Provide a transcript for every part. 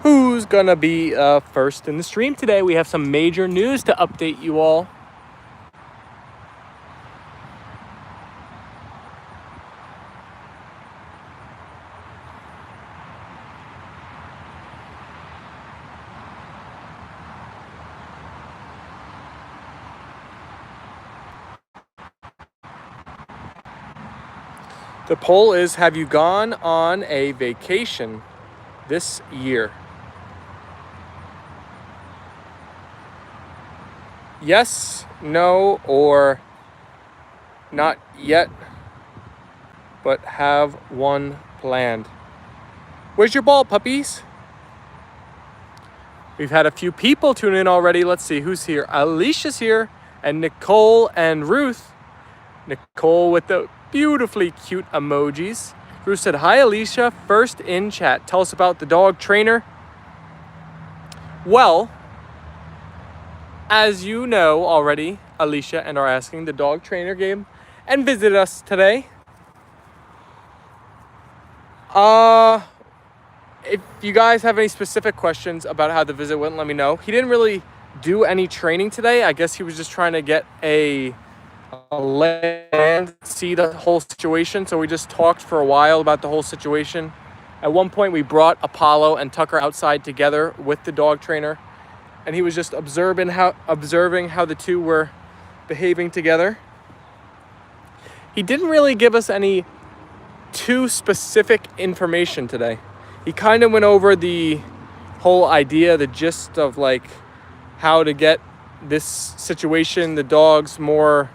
who's gonna be first in the stream today. We have some major news to update you all. The poll is, have you gone on a vacation this year? Yes, no, or not yet, but have one planned. Where's your ball, puppies? We've had a few people tune in already. Let's see who's here. Alicia's here, and Nicole and Ruth. Nicole with the beautifully cute emojis. Ruth said, hi, Alicia, first in chat. Tell us about the dog trainer. Well, as you know already, Alicia and are asking, the dog trainer came and visited us today. If you guys have any specific questions about how the visit went, let me know. He didn't really do any training today. I guess he was just trying to get a land, see the whole situation. So we just talked for a while about the whole situation. At one point, we brought Apollo and Tucker outside together with the dog trainer, and he was just observing how the two were behaving together. He didn't really give us any too specific information today. He kind of went over the whole idea, the gist of like how to get this situation, the dogs more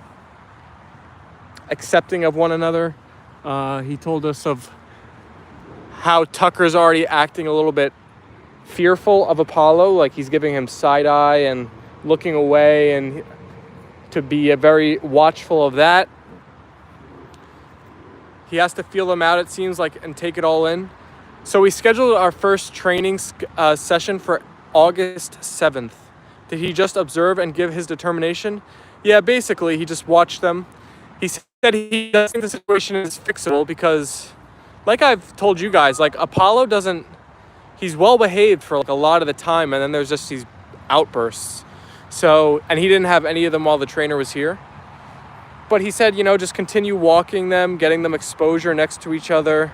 accepting of one another. He told us of how Tucker's already acting a little bit fearful of Apollo, like he's giving him side eye and looking away, and to be very watchful of that. He has to feel them out, it seems like, and take it all in. So we scheduled our first training session for August 7th. Did he just observe and give his determination? Yeah, basically, he just watched them. He said he doesn't think the situation is fixable because, like I've told you guys, like Apollo doesn't, he's well behaved for like a lot of the time, and then there's just these outbursts. So, and he didn't have any of them while the trainer was here. But he said, you know, just continue walking them, getting them exposure next to each other.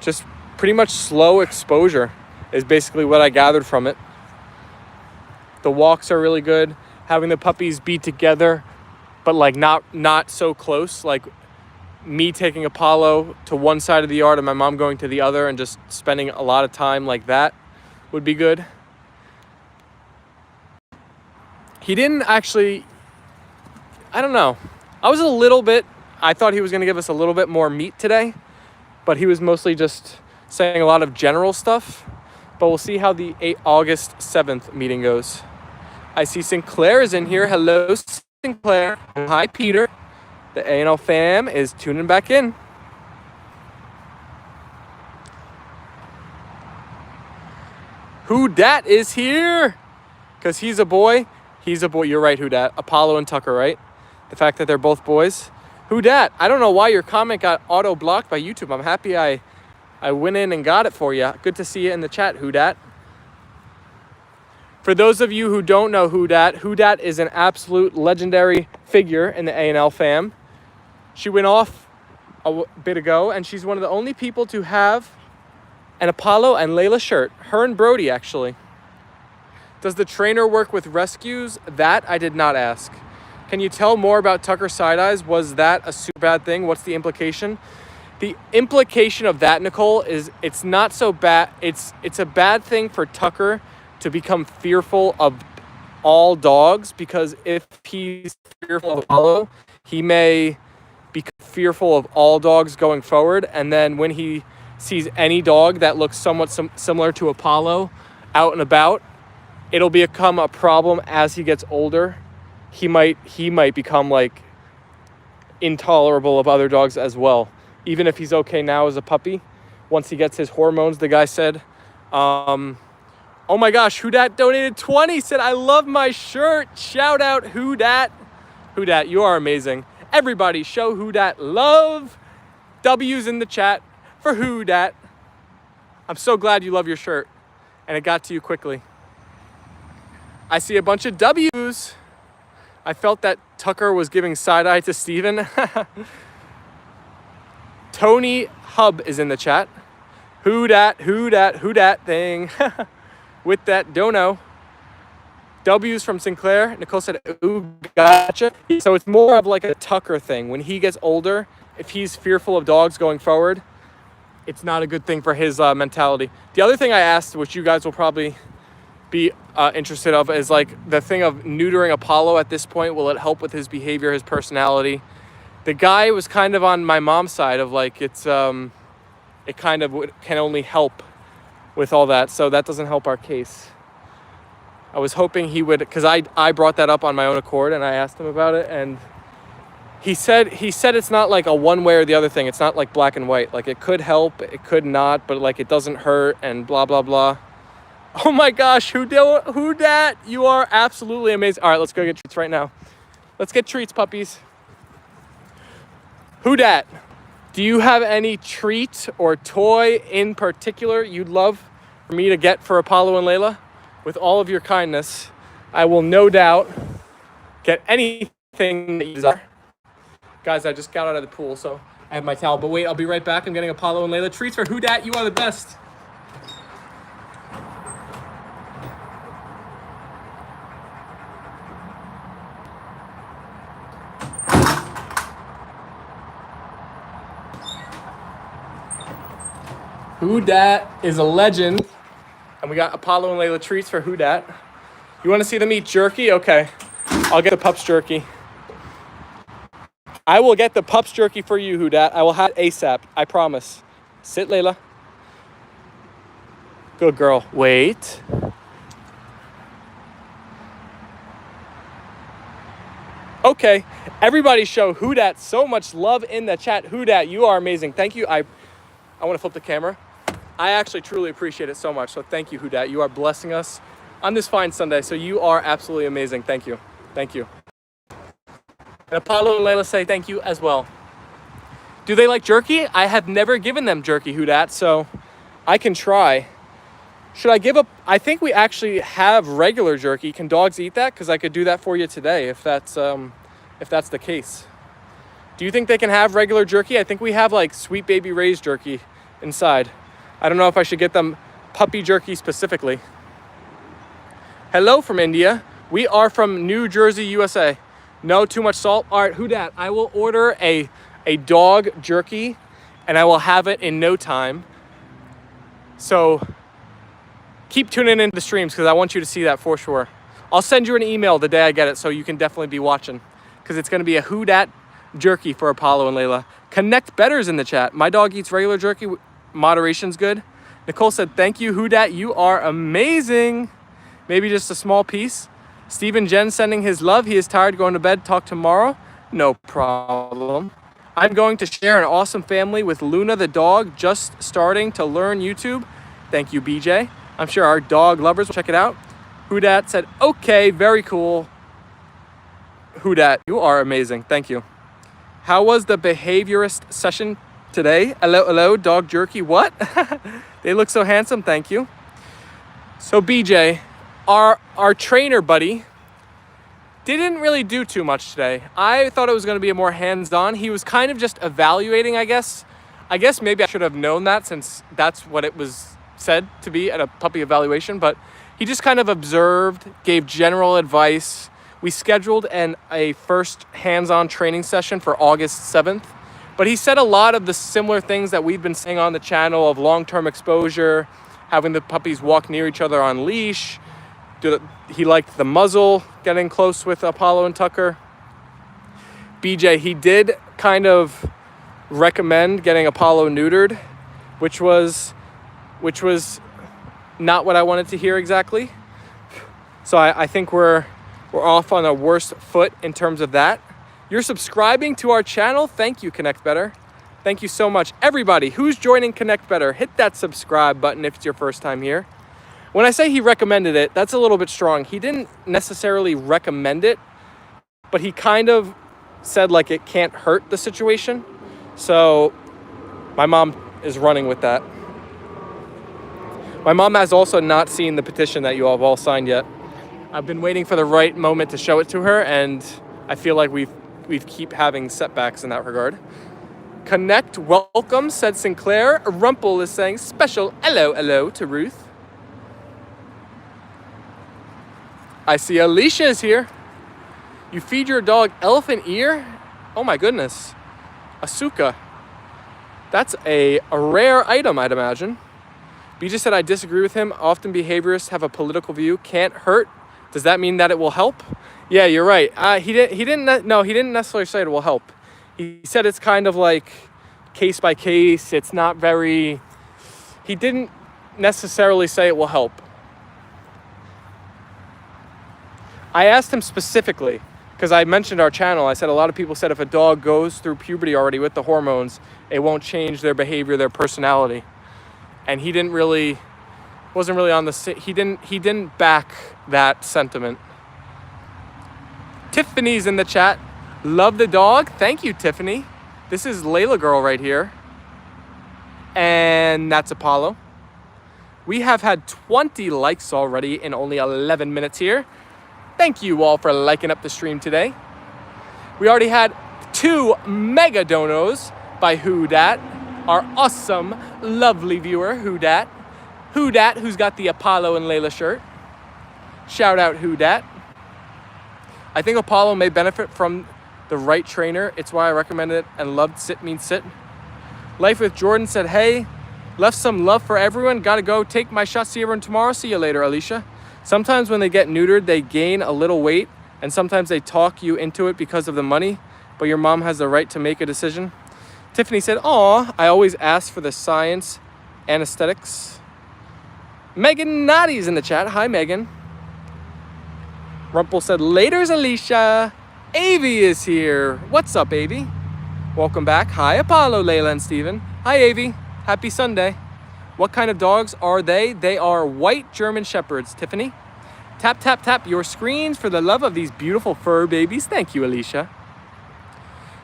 Just pretty much slow exposure is basically what I gathered from it. The walks are really good. Having the puppies be together, but like not so close. Like me taking Apollo to one side of the yard and my mom going to the other, and just spending a lot of time like that would be good. He didn't actually, I don't know. I thought he was going to give us a little bit more meat today, but he was mostly just saying a lot of general stuff. But we'll see how the August 7th meeting goes. I see Sinclair is in here. Hello, Sinclair. Hi, Peter. The A&L Fam is tuning back in. Who Dat is here? Because he's a boy. He's a boy. You're right, Who Dat. Apollo and Tucker, right? The fact that they're both boys. Who Dat? I don't know why your comment got auto-blocked by YouTube. I'm happy I went in and got it for you. Good to see you in the chat, Who Dat. For those of you who don't know Who Dat is an absolute legendary figure in the A&L Fam. She went off a bit ago, and she's one of the only people to have an Apollo and Leyla shirt. Her and Brody, actually. Does the trainer work with rescues? That I did not ask. Can you tell more about Tucker side eyes? Was that a super bad thing? What's the implication? The implication of that, Nicole, is it's not so bad. It's a bad thing for Tucker to become fearful of all dogs, because if he's fearful of Apollo, he may become fearful of all dogs going forward. And then when he sees any dog that looks somewhat similar to Apollo out and about, it'll become a problem as he gets older. He might become like intolerable of other dogs as well. Even if he's okay now as a puppy, once he gets his hormones, the guy said. Oh my gosh, Who Dat donated 20, said, I love my shirt. Shout out Who Dat. Who Dat, you are amazing. Everybody show Who Dat love. W's in the chat for Who Dat. I'm so glad you love your shirt and it got to you quickly. I see a bunch of W's. I felt that Tucker was giving side-eye to Steven. Tony Hub is in the chat. Who dat thing? With that dono. W's from Sinclair. Nicole said, ooh, gotcha. So it's more of like a Tucker thing. When he gets older, if he's fearful of dogs going forward, it's not a good thing for his mentality. The other thing I asked, which you guys will probably be interested of, is like the thing of neutering Apollo at this point. Will it help with his behavior, his personality? The guy was kind of on my mom's side of like, it kind of can only help with all that. So that doesn't help our case. I was hoping he would, because I brought that up on my own accord and I asked him about it, and he said it's not like a one way or the other thing. It's not like black and white. Like it could help, it could not, but like it doesn't hurt and blah, blah, blah. Oh my gosh, who dat? You are absolutely amazing. All right, let's go get treats right now. Let's get treats, puppies. Who dat? Do you have any treat or toy in particular you'd love for me to get for Apollo and Leyla? With all of your kindness, I will no doubt get anything that you desire. Guys, I just got out of the pool, so I have my towel. But wait, I'll be right back. I'm getting Apollo and Leyla treats for Who Dat. You are the best. Who Dat is a legend. And we got Apollo and Leyla treats for Who Dat. You want to see them eat jerky? Okay. I'll get the pups jerky. I will get the pups jerky for you, Who Dat. I will have it ASAP. I promise. Sit, Leyla. Good girl. Wait. Okay. Everybody show Who Dat so much love in the chat. Who Dat, you are amazing. Thank you. I want to flip the camera. I actually truly appreciate it so much. So thank you, Who Dat. You are blessing us on this fine Sunday. So you are absolutely amazing. Thank you. Thank you. And Apollo and Leyla say thank you as well. Do they like jerky? I have never given them jerky, Who Dat, so I can try. Should I give up? I think we actually have regular jerky. Can dogs eat that? Because I could do that for you today if that's the case. Do you think they can have regular jerky? I think we have like Sweet Baby Ray's jerky inside. I don't know if I should get them puppy jerky specifically. Hello from India. We are from New Jersey, USA. No too much salt. All right, Who Dat? I will order a dog jerky and I will have it in no time. So keep tuning into the streams because I want you to see that for sure. I'll send you an email the day I get it so you can definitely be watching because it's going to be a Who Dat jerky for Apollo and Leyla. Connect Better's in the chat. My dog eats regular jerky. Moderation's good. Nicole said, thank you, Who Dat. You are amazing. Maybe just a small piece. Stephen Jen sending his love. He is tired, going to bed. Talk tomorrow. No problem. I'm going to share an awesome family with Luna the dog, just starting to learn YouTube. Thank you, BJ. I'm sure our dog lovers will check it out. Who Dat said, okay, very cool. Who Dat, you are amazing. Thank you. How was the behaviorist session today? Hello, dog jerky. What? They look so handsome. Thank you. So BJ, our trainer buddy didn't really do too much today. I thought it was going to be a more hands-on. He was kind of just evaluating, I guess. I guess maybe I should have known that since that's what it was said to be at a puppy evaluation, but he just kind of observed, gave general advice. We scheduled a first hands-on training session for August 7th, but he said a lot of the similar things that we've been saying on the channel of long-term exposure, having the puppies walk near each other on leash. He liked the muzzle, getting close with Apollo and Tucker. BJ, he did kind of recommend getting Apollo neutered, which was not what I wanted to hear exactly. So I think we're off on a worse foot in terms of that. You're subscribing to our channel. Thank you, Connect Better. Thank you so much. Everybody who's joining Connect Better, hit that subscribe button if it's your first time here. When I say he recommended it, that's a little bit strong. He didn't necessarily recommend it, but he kind of said like it can't hurt the situation. So my mom is running with that. My mom has also not seen the petition that you all have all signed yet. I've been waiting for the right moment to show it to her, and I feel like we've keep having setbacks in that regard. Connect, welcome, said Sinclair. Rumple is saying special hello to Ruth. I see Alicia is here. You feed your dog elephant ear? Oh my goodness. Asuka. That's a rare item, I'd imagine. BJ said, I disagree with him. Often behaviorists have a political view. Can't hurt. Does that mean that it will help? Yeah, you're right. He didn't necessarily say it will help. He said it's kind of like case by case. It's not very... He didn't necessarily say it will help. I asked him specifically, because I mentioned our channel. I said a lot of people said if a dog goes through puberty already with the hormones, it won't change their behavior, their personality. And he didn't really... wasn't really on the... He didn't back that sentiment. Tiffany's in the chat. Love the dog. Thank you, Tiffany. This is Layla girl right here. And that's Apollo. We have had 20 likes already in only 11 minutes here. Thank you all for liking up the stream today. We already had 2 mega donos by Who Dat, our awesome, lovely viewer, Who Dat. Who Dat, who's got the Apollo and Leyla shirt. Shout out Who Dat. I think Apollo may benefit from the right trainer. It's why I recommend it and loved Sit Means Sit. Life with Jordan said, hey, left some love for everyone. Gotta go take my shot. See everyone tomorrow. See you later, Alicia. Sometimes when they get neutered, they gain a little weight, and sometimes they talk you into it because of the money, but your mom has the right to make a decision. Tiffany said, aw, I always ask for the science, anesthetics. Megan Noddy's in the chat. Hi, Megan. Rumple said, later's Alicia. Avi is here. What's up, Avi? Welcome back. Hi, Apollo, Leyla, and Steven. Hi, Avi. Happy Sunday. What kind of dogs are they? They are white German Shepherds, Tiffany. Tap, tap, tap your screens for the love of these beautiful fur babies. Thank you, Alicia.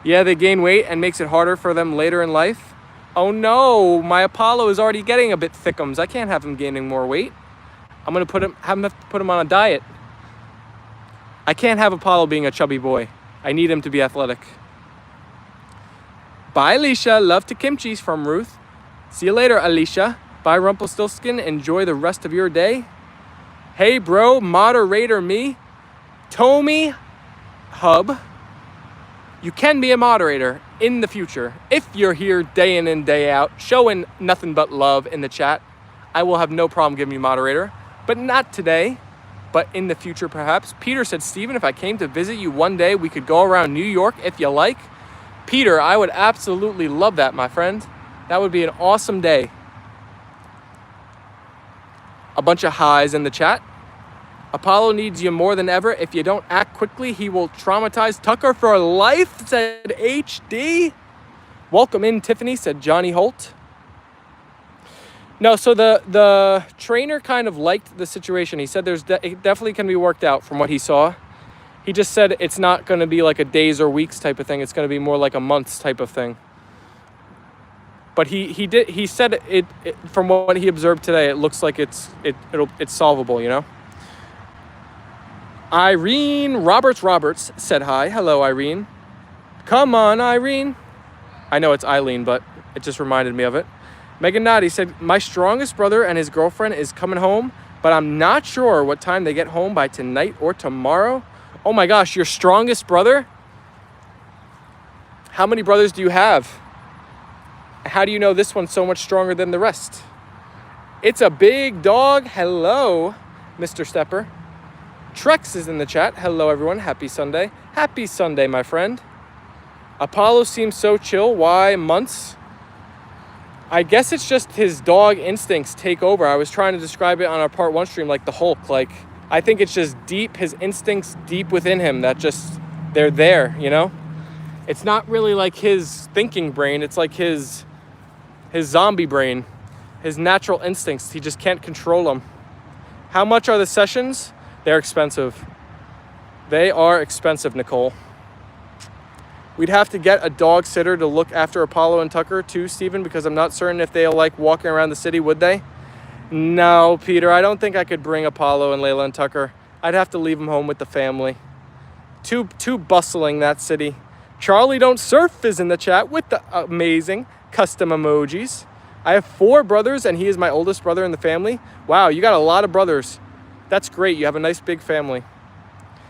Yeah, they gain weight and makes it harder for them later in life. Oh no, my Apollo is already getting a bit thickums. I can't have him gaining more weight. I'm gonna have to put him on a diet. I can't have Apollo being a chubby boy. I need him to be athletic. Bye, Alicia. Love to kimchi's from Ruth. See you later, Alicia. Bye, Rumpelstiltskin. Enjoy the rest of your day. Hey, bro, moderator me. Tommy Hub. You can be a moderator in the future. If you're here day in and day out, showing nothing but love in the chat, I will have no problem giving you moderator. But not today. But in the future, perhaps. Peter said, Steven, if I came to visit you one day, we could go around New York if you like. Peter, I would absolutely love that, my friend. That would be an awesome day. A bunch of highs in the chat. Apollo needs you more than ever. If you don't act quickly, he will traumatize Tucker for life, said HD. Welcome in, Tiffany, said Johnny Holt. No, so the trainer kind of liked the situation. He said it definitely can be worked out from what he saw. He just said it's not going to be like a days or weeks type of thing. It's going to be more like a months type of thing. But he said it from what he observed today, it looks like it's solvable, you know. Irene Roberts said hi. Hello, Irene. Come on, Irene. I know it's Eileen, but it just reminded me of it. Megan Noddy said, my strongest brother and his girlfriend is coming home, but I'm not sure what time they get home by tonight or tomorrow. Oh my gosh, your strongest brother? How many brothers do you have? How do you know this one's so much stronger than the rest? It's a big dog. Hello, Mr. Stepper. Trex is in the chat. Hello, everyone. Happy Sunday. Happy Sunday, my friend. Apollo seems so chill. Why months? I guess it's just his dog instincts take over. I was trying to describe it on our part 1 stream like the Hulk. Like, I think it's just deep, his instincts deep within him that just, they're there, you know? It's not really like his thinking brain. It's like his zombie brain, his natural instincts. He just can't control them. How much are the sessions? They're expensive. They are expensive, Nicole. We'd have to get a dog sitter to look after Apollo and Tucker too, Steven, because I'm not certain if they'll like walking around the city, would they? No, Peter, I don't think I could bring Apollo and Leyla and Tucker. I'd have to leave them home with the family. Too bustling, that city. Charlie Don't Surf is in the chat with the amazing custom emojis. I have 4 brothers, and he is my oldest brother in the family. Wow, you got a lot of brothers. That's great. You have a nice big family.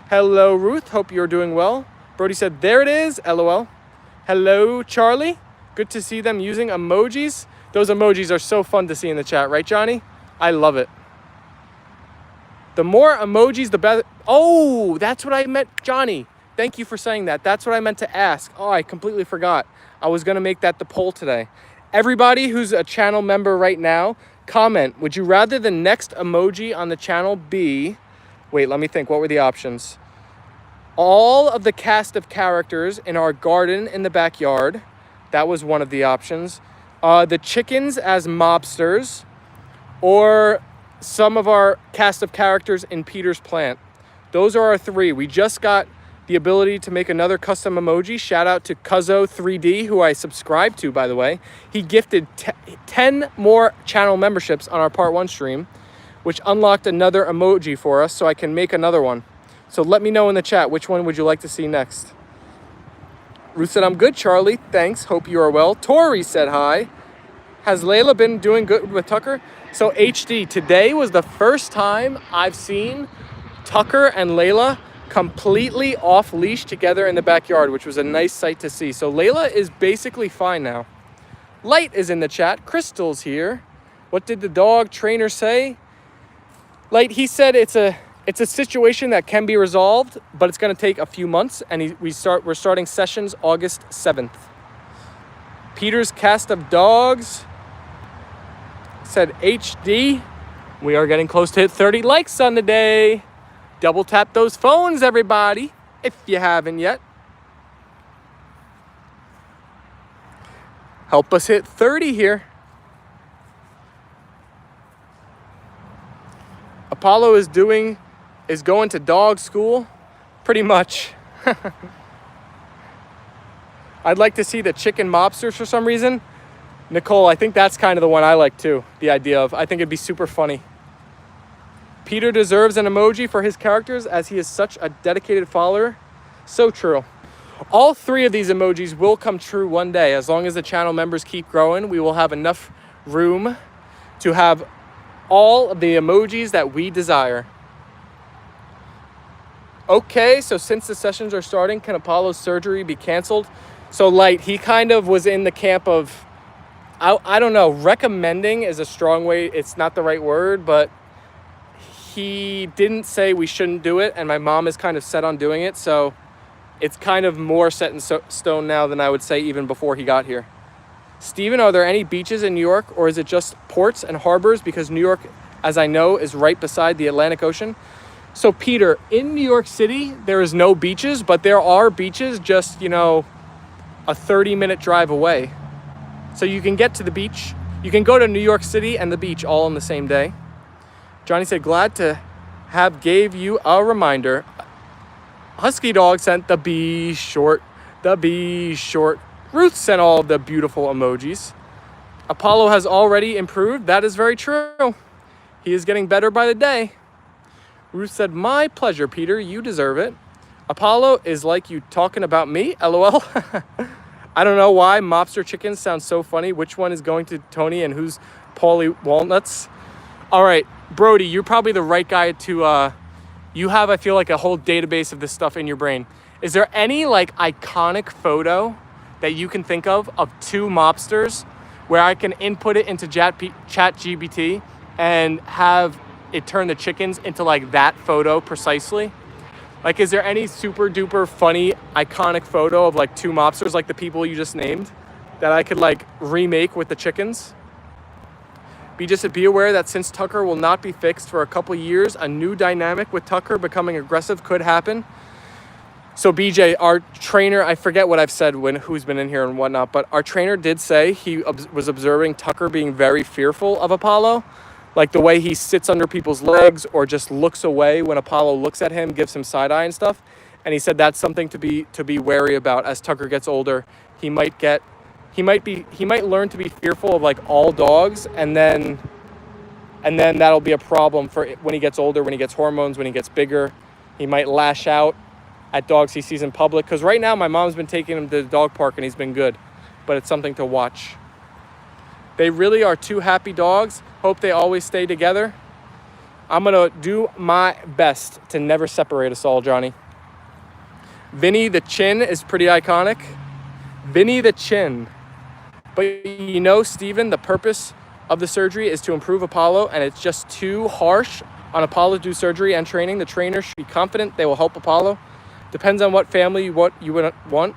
Hello, Ruth. Hope you're doing well. Brody said, there it is. LOL. Hello, Charlie. Good to see them using emojis. Those emojis are so fun to see in the chat, right, Johnny? I love it. The more emojis, the better. Oh, that's what I meant, Johnny. Thank you for saying that. That's what I meant to ask. Oh, I completely forgot. I was going to make that the poll today. Everybody who's a channel member right now, comment. Would you rather the next emoji on the channel be... Wait, let me think. What were the options? All of the cast of characters in our garden in the backyard. That was one of the options. The chickens as mobsters. Or some of our cast of characters in Peter's plant. Those are our 3. We just got the ability to make another custom emoji. Shout out to Cuzzo3D, who I subscribed to, by the way. He gifted 10 more channel memberships on our part 1 stream, which unlocked another emoji for us, so I can make another one. So let me know in the chat, which one would you like to see next? Ruth said, I'm good, Charlie. Thanks. Hope you are well. Tori said hi. Has Leyla been doing good with Tucker? So HD, today was the first time I've seen Tucker and Leyla completely off leash together in the backyard, which was a nice sight to see. So Leyla is basically fine now. Light is in the chat. Crystal's here. What did the dog trainer say? Light, he said it's a situation that can be resolved, but it's going to take a few months, and we're starting sessions August 7th. Peter's cast of dogs said HD. We are getting close to hit 30 likes on the day. Double tap those phones, everybody, if you haven't yet. Help us hit 30 here. Apollo is going to dog school, pretty much. I'd like to see the chicken mobsters for some reason. Nicole, I think that's kind of the one I like too, the idea of. I think it'd be super funny. Peter deserves an emoji for his characters as he is such a dedicated follower. So true. All 3 of these emojis will come true one day. As long as the channel members keep growing, we will have enough room to have all of the emojis that we desire. Okay, so since the sessions are starting, can Apollo's surgery be canceled? So Light, he kind of was in the camp of, I don't know, recommending is a strong way. It's not the right word, but he didn't say we shouldn't do it, and my mom is kind of set on doing it, so it's kind of more set in stone now than I would say even before he got here. Steven, are there any beaches in New York, or is it just ports and harbors? Because New York, as I know, is right beside the Atlantic Ocean. So Peter, in New York City, there is no beaches, but there are beaches just, a 30-minute drive away. So you can get to the beach. You can go to New York City and the beach all in the same day. Johnny said, glad to have gave you a reminder. Husky Dog sent the B short. Ruth sent all of the beautiful emojis. Apollo has already improved. That is very true. He is getting better by the day. Ruth said, my pleasure, Peter. You deserve it. Apollo is like you talking about me, LOL. I don't know why mobster chickens sound so funny. Which one is going to Tony and who's Paulie Walnuts? All right, Brody, you're probably the right guy to, you have, I feel like, a whole database of this stuff in your brain. Is there any iconic photo that you can think of 2 mobsters where I can input it into ChatGPT and have it turn the chickens into that photo precisely? Is there any super duper funny iconic photo of 2 mobsters like the people you just named that I could remake with the chickens? Be aware that since Tucker will not be fixed for a couple years, a new dynamic with Tucker becoming aggressive could happen. So BJ, our trainer, I forget what I've said who's been in here and whatnot, but our trainer did say he was observing Tucker being very fearful of Apollo. The way he sits under people's legs or just looks away when Apollo looks at him, gives him side eye and stuff. And he said that's something to be wary about as Tucker gets older. He might learn to be fearful of all dogs, and then And then that'll be a problem for when he gets older, when he gets hormones, when he gets bigger. He might lash out at dogs he sees in public. Because right now, my mom's been taking him to the dog park and he's been good. But it's something to watch. They really are two happy dogs. Hope they always stay together. I'm going to do my best to never separate us all, Johnny. Vinny the Chin is pretty iconic. Vinny the Chin. But you know, Steven, the purpose of the surgery is to improve Apollo, and it's just too harsh on Apollo to do surgery and training. The trainer should be confident they will help Apollo. Depends on what family you would want.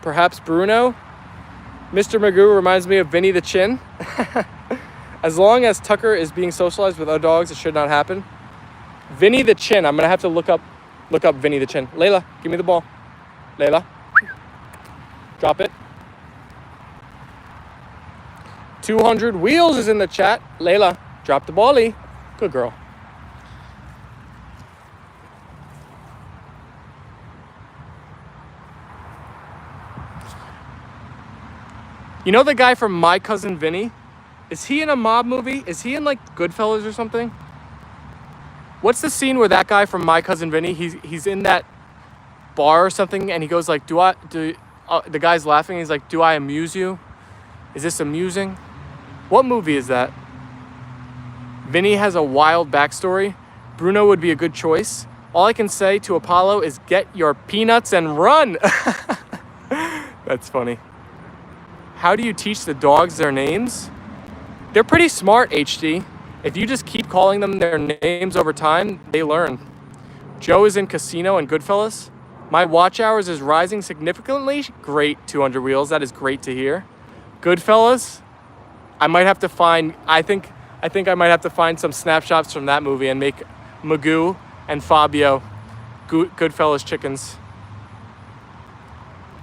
Perhaps Bruno. Mr. Magoo reminds me of Vinny the Chin. As long as Tucker is being socialized with other dogs, it should not happen. Vinny the Chin. I'm going to have to look up Vinny the Chin. Leyla, give me the ball. Leyla. Drop it. 200 Wheels is in the chat. Leyla, drop the bally. Good girl. You know the guy from My Cousin Vinny? Is he in a mob movie? Is he in like Goodfellas or something? What's the scene where that guy from My Cousin Vinny, he's in that bar or something, and he goes like, the guy's laughing, he's like, do I amuse you? Is this amusing? What movie is that? Vinny has a wild backstory. Bruno would be a good choice. All I can say to Apollo is get your peanuts and run. That's funny. How do you teach the dogs their names? They're pretty smart, HD. If you just keep calling them their names over time, they learn. Joe is in Casino and Goodfellas. My watch hours is rising significantly. Great, 200 Wheels. That is great to hear. Goodfellas. I think I might have to find some snapshots from that movie and make Magoo and Fabio Goodfellas chickens.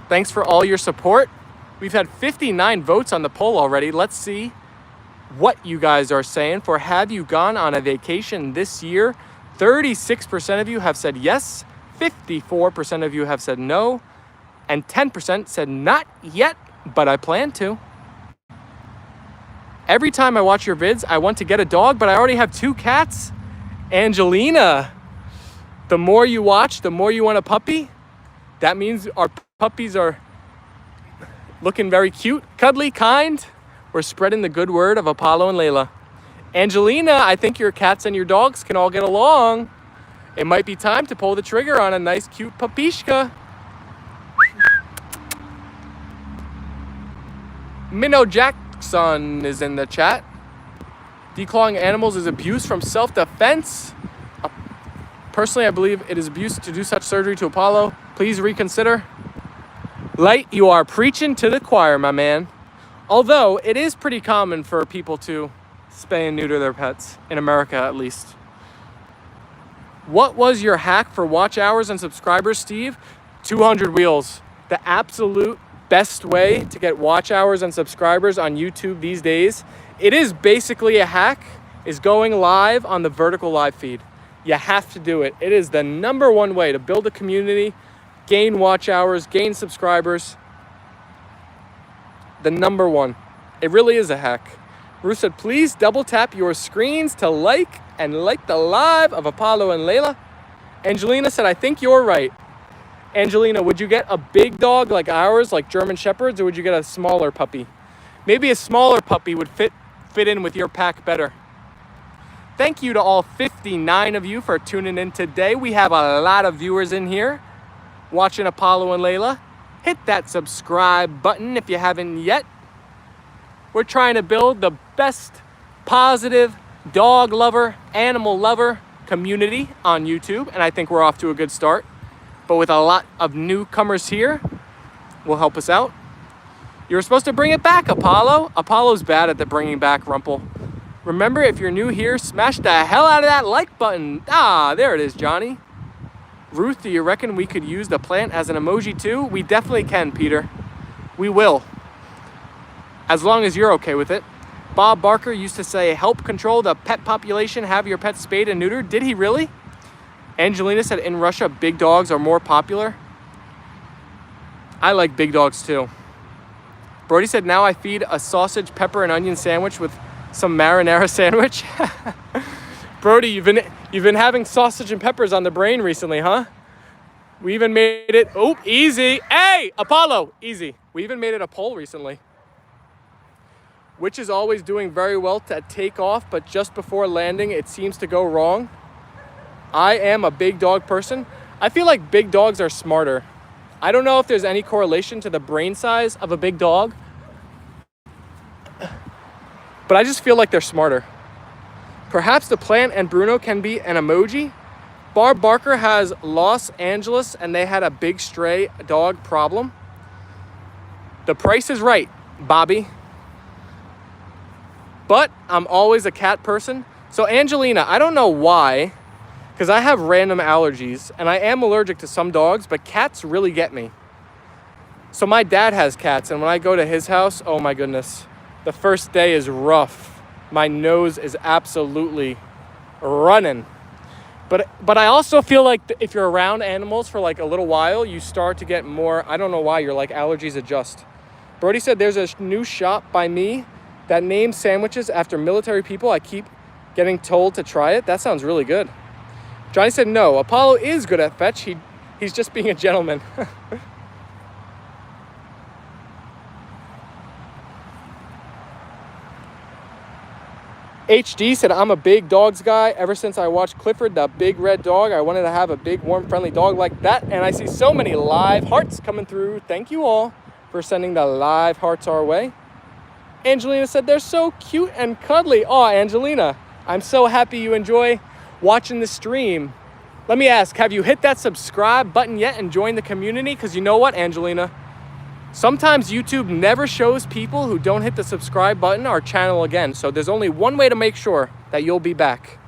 Thanks for all your support. We've had 59 votes on the poll already. Let's see what you guys are saying for have you gone on a vacation this year? 36% of you have said yes, 54% of you have said no, and 10% said not yet, but I plan to. Every time I watch your vids, I want to get a dog, but I already have 2 cats. Angelina, the more you watch, the more you want a puppy. That means our puppies are looking very cute, cuddly, kind. We're spreading the good word of Apollo and Leyla. Angelina, I think your cats and your dogs can all get along. It might be time to pull the trigger on a nice, cute pupishka. Minnow Jackson is in the chat. Declawing animals is abuse from self-defense. Personally, I believe it is abuse to do such surgery to Apollo. Please reconsider. Light, you are preaching to the choir, my man. Although, it is pretty common for people to spay and neuter their pets, in America at least. What was your hack for watch hours and subscribers, Steve? 200 Wheels. The absolute best way to get watch hours and subscribers on YouTube these days, it is basically a hack, is going live on the vertical live feed. You have to do it. It is the #1 way to build a community, gain watch hours, gain subscribers. The #1. It really is a hack. Ruth said, please double tap your screens to like the live of Apollo and Leyla. Angelina said, I think you're right. Angelina, would you get a big dog like ours, like German Shepherds, or would you get a smaller puppy? Maybe a smaller puppy would fit in with your pack better. Thank you to all 59 of you for tuning in today. We have a lot of viewers in here watching Apollo and Leyla. Hit that subscribe button if you haven't yet. We're trying to build the best positive dog lover, animal lover community on YouTube, and I think we're off to a good start. But with a lot of newcomers here, will help us out. You were supposed to bring it back, Apollo. Apollo's bad at the bringing back, Rumple. Remember, if you're new here, smash the hell out of that like button. Ah, there it is, Johnny. Ruth, do you reckon we could use the plant as an emoji too? We definitely can, Peter. We will. As long as you're okay with it. Bob Barker used to say, help control the pet population, have your pets spayed and neutered. Did he really? Angelina said in Russia, big dogs are more popular. I like big dogs too. Brody said, now I feed a sausage, pepper, and onion sandwich with Some marinara sandwich. Brody, you've been having sausage and peppers on the brain recently, huh? We even made it, oh, easy. Hey, Apollo, easy. We even made it a poll recently. Which is always doing very well to take off, but just before landing, it seems to go wrong. I am a big dog person. I feel like big dogs are smarter. I don't know if there's any correlation to the brain size of a big dog, but I just feel like they're smarter. Perhaps the plant and Bruno can be an emoji. Barb Barker has Los Angeles and they had a big stray dog problem. The price is right, Bobby. But I'm always a cat person. So Angelina, I don't know why, because I have random allergies and I am allergic to some dogs, but cats really get me. So my dad has cats, and when I go to his house, oh my goodness, the first day is rough. My nose is absolutely running. But I also feel like if you're around animals for like a little while, you start to get more, I don't know why, your like allergies adjust. Brody said there's a new shop by me that names sandwiches after military people. I keep getting told to try it. That sounds really good. Johnny said no, Apollo is good at fetch. He's just being a gentleman. HD said, I'm a big dogs guy. Ever since I watched Clifford, the big red dog, I wanted to have a big, warm, friendly dog like that. And I see so many live hearts coming through. Thank you all for sending the live hearts our way. Angelina said, they're so cute and cuddly. Oh, Angelina, I'm so happy you enjoy watching the stream. Let me ask, have you hit that subscribe button yet and joined the community? Because you know what, Angelina? Sometimes YouTube never shows people who don't hit the subscribe button our channel again. So there's only one way to make sure that you'll be back.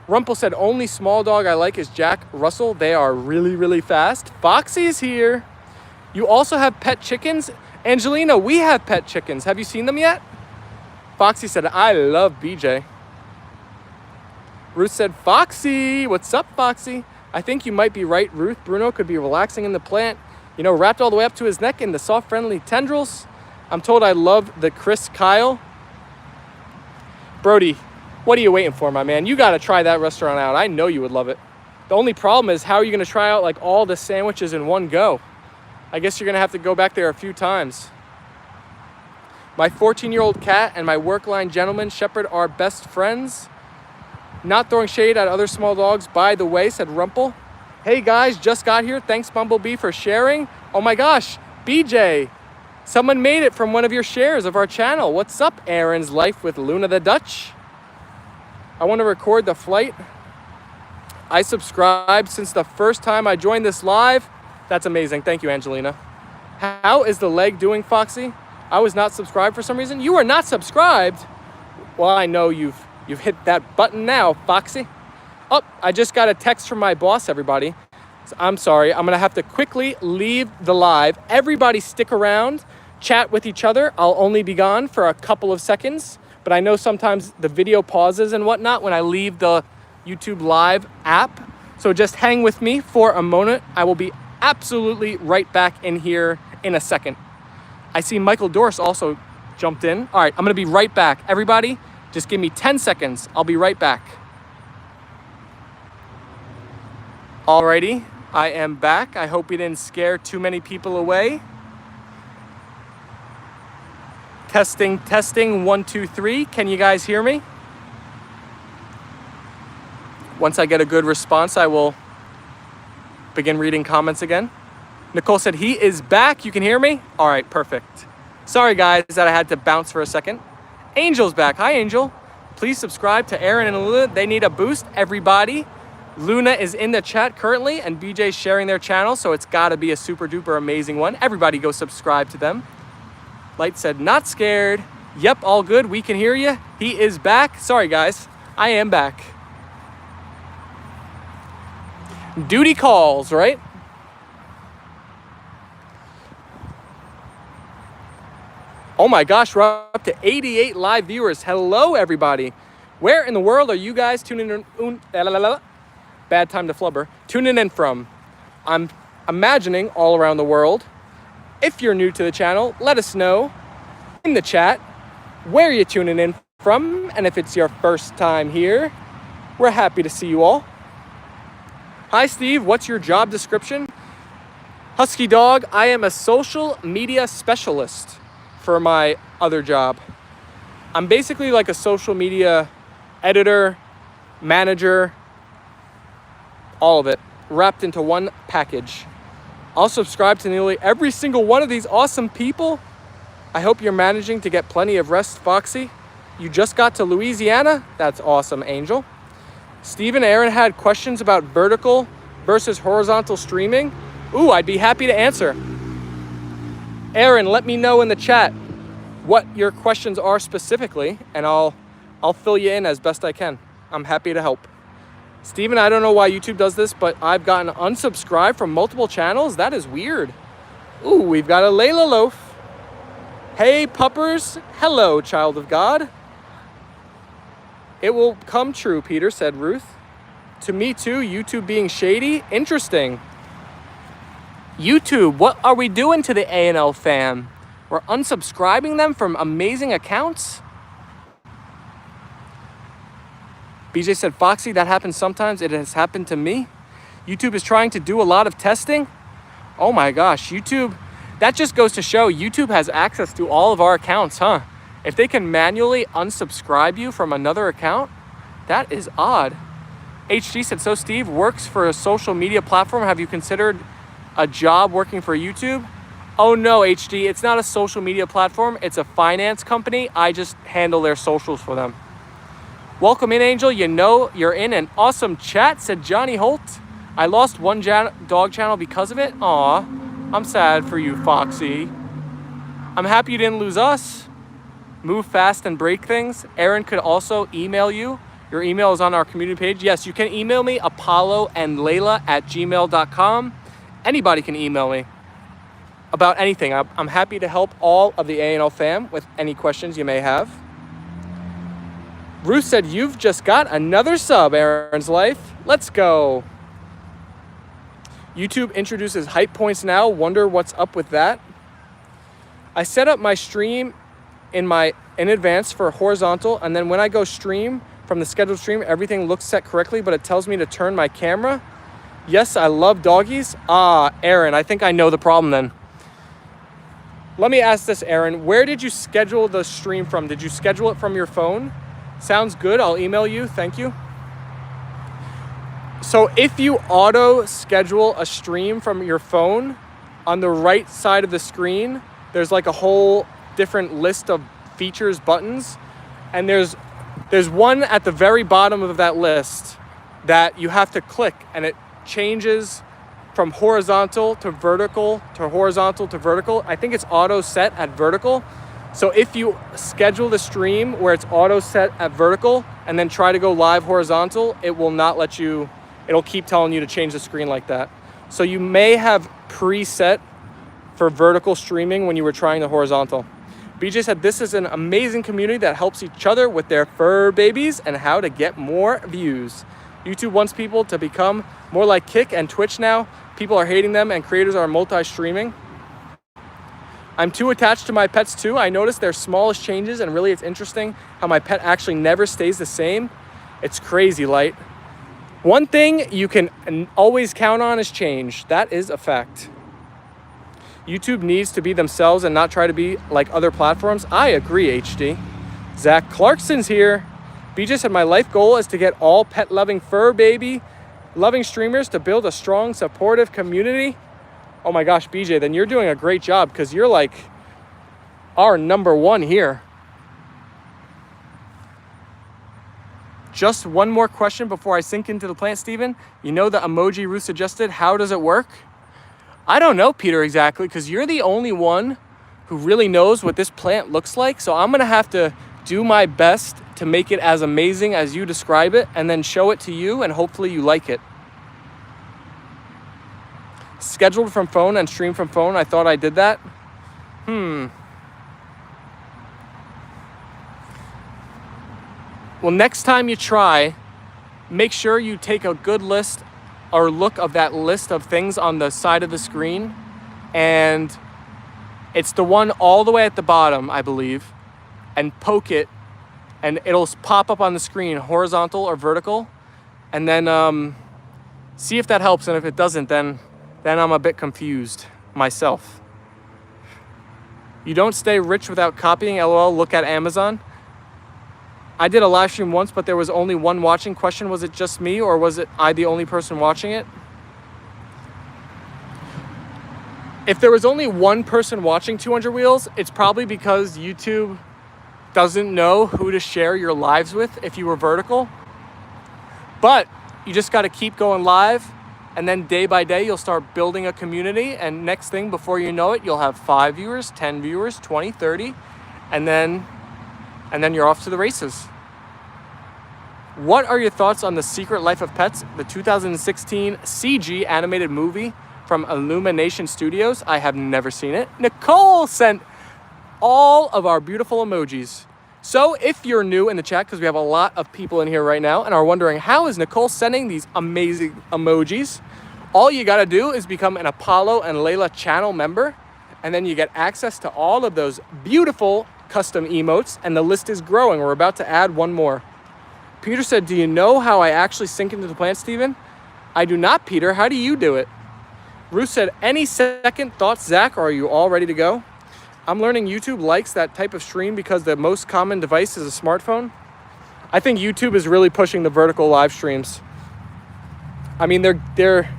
Rumpel said, only small dog I like is Jack Russell. They are really, really fast. Foxy's here. You also have pet chickens? Angelina, we have pet chickens. Have you seen them yet? Foxy said, I love BJ. Ruth said, Foxy. What's up, Foxy? I think you might be right, Ruth. Bruno could be relaxing in the plant. You know, wrapped all the way up to his neck in the soft, friendly tendrils. I'm told I love the Chris Kyle. Brody, what are you waiting for, my man? You got to try that restaurant out. I know you would love it. The only problem is, how are you going to try out like all the sandwiches in one go? I guess you're going to have to go back there a few times. My 14-year-old cat and my work line gentleman shepherd are best friends. Not throwing shade at other small dogs, by the way, said Rumpel. Hey guys, just got here. Thanks, Bumblebee, for sharing. Oh my gosh, BJ, someone made it from one of your shares of our channel. What's up, Aaron's Life with Luna the Dutch? I want to record the flight. I subscribed since the first time I joined this live. That's amazing. Thank you, Angelina. How is the leg doing, Foxy? I was not subscribed for some reason. You are not subscribed? Well, I know you've hit that button now, Foxy. Oh, I just got a text from my boss, everybody. So I'm sorry. I'm going to have to quickly leave the live. Everybody stick around, chat with each other. I'll only be gone for a couple of seconds, but I know sometimes the video pauses and whatnot when I leave the YouTube Live app. So just hang with me for a moment. I will be absolutely right back in here in a second. I see Michael Dorse also jumped in. All right, I'm going to be right back. Everybody, just give me 10 seconds. I'll be right back. Alrighty, I am back. I hope we didn't scare too many people away. Testing, 1, 2, 3. Can you guys hear me? Once I get a good response, I will begin reading comments again. Nicole said, he is back. You can hear me? All right, perfect. Sorry, guys, that I had to bounce for a second. Angel's back. Hi, Angel. Please subscribe to Aaron and Luna. They need a boost, everybody. Luna is in the chat currently, and BJ's sharing their channel, so it's got to be a super duper amazing one. Everybody go subscribe to them. Light said, not scared. Yep, all good. We can hear you. He is back. Sorry, guys. I am back. Duty calls, right? Oh my gosh, we're up to 88 live viewers. Hello, everybody. Where in the world are you guys tuning in? Bad time to flubber. Tuning in from? I'm imagining all around the world. If you're new to the channel, let us know in the chat where you're tuning in from, and if it's your first time here, we're happy to see you all. Hi, Steve. What's your job description? Husky Dog, I am a social media specialist for my other job. I'm basically like a social media editor, manager, all of it, wrapped into one package. I'll subscribe to nearly every single one of these awesome people. I hope you're managing to get plenty of rest, Foxy. You just got to Louisiana? That's awesome, Angel. Steve and Aaron had questions about vertical versus horizontal streaming. Ooh, I'd be happy to answer. Aaron, let me know in the chat what your questions are specifically, and I'll fill you in as best I can. I'm happy to help. Steven, I don't know why YouTube does this, but I've gotten unsubscribed from multiple channels. That is weird. Ooh, we've got a Layla loaf. Hey, puppers. Hello, child of God. It will come true, Peter, said Ruth. To me too, YouTube being shady. Interesting. YouTube, what are we doing to the A&L fam? We're unsubscribing them from amazing accounts? BJ said, Foxy, that happens sometimes. It has happened to me. YouTube is trying to do a lot of testing. Oh my gosh, YouTube. That just goes to show YouTube has access to all of our accounts, huh? If they can manually unsubscribe you from another account, that is odd. HG said, so Steve works for a social media platform. Have you considered a job working for YouTube? Oh no, HD, it's not a social media platform. It's a finance company. I just handle their socials for them. Welcome in, Angel. You know you're in an awesome chat, said Johnny Holt. I lost one dog channel because of it. Aw, I'm sad for you, Foxy. I'm happy you didn't lose us. Move fast and break things. Aaron could also email you. Your email is on our community page. Yes, you can email me, apolloandleyla@gmail.com. Anybody can email me about anything. I'm happy to help all of the A&L fam with any questions you may have. Ruth said, you've just got another sub, Aaron's Life. Let's go. YouTube introduces hype points now. Wonder what's up with that. I set up my stream in advance for horizontal, and then when I go stream from the scheduled stream, everything looks set correctly, but it tells me to turn my camera. Yes, I love doggies. Ah, Aaron, I think I know the problem then. Let me ask this, Aaron. Where did you schedule the stream from? Did you schedule it from your phone? Sounds good. I'll email you. Thank you. So if you auto schedule a stream from your phone, on the right side of the screen, there's like a whole different list of features, buttons, and there's one at the very bottom of that list that you have to click, and it changes from horizontal to vertical to horizontal to vertical. I think it's auto set at vertical. So if you schedule the stream where it's auto set at vertical and then try to go live horizontal, it will not let you, it'll keep telling you to change the screen like that. So you may have preset for vertical streaming when you were trying the horizontal. BJ said, this is an amazing community that helps each other with their fur babies and how to get more views. YouTube wants people to become more like Kick and Twitch now. People are hating them and creators are multi-streaming. I'm too attached to my pets too. I noticed their smallest changes, and really it's interesting how my pet actually never stays the same. It's crazy, Light. One thing you can always count on is change. That is a fact. YouTube needs to be themselves and not try to be like other platforms. I agree, HD. Zach Clarkson's here. BJ said, my life goal is to get all pet-loving fur baby loving streamers to build a strong, supportive community. Oh my gosh, BJ, then you're doing a great job because you're like our number one here. Just one more question before I sink into the plant, Steven. You know the emoji Ruth suggested, how does it work? I don't know, Peter, exactly, because you're the only one who really knows what this plant looks like. So I'm going to have to do my best to make it as amazing as you describe it and then show it to you, and hopefully you like it. Scheduled from phone and stream from phone. I thought I did that. Well, next time you try, make sure you take a good list or look of that list of things on the side of the screen. And it's the one all the way at the bottom, I believe, and poke it and it'll pop up on the screen, horizontal or vertical, and then see if that helps. And if it doesn't, then I'm a bit confused myself. You don't stay rich without copying, LOL, look at Amazon. I did a live stream once, but there was only one watching. Question, was it just me or was I the only person watching it? If there was only one person watching 200 Wheels, it's probably because YouTube doesn't know who to share your lives with if you were vertical. But you just got to keep going live, and then day by day you'll start building a community, and next thing, before you know it, you'll have 5 viewers, 10 viewers, 20, 30, and then you're off to the races. What are your thoughts on The Secret Life of Pets, the 2016 CG animated movie from Illumination Studios? I have never seen it. Nicole sent all of our beautiful emojis. So if you're new in the chat, because we have a lot of people in here right now and are wondering, how is Nicole sending these amazing emojis? All you got to do is become an Apollo and Leyla channel member, and then you get access to all of those beautiful custom emotes, and the list is growing. We're about to add one more. Peter said, do you know how I actually sink into the plant, Steven? I do not, Peter. How do you do it? Ruth said, any second thoughts, Zach, or are you all ready to go? I'm learning YouTube likes that type of stream because the most common device is a smartphone. I think YouTube is really pushing the vertical live streams. I mean, they're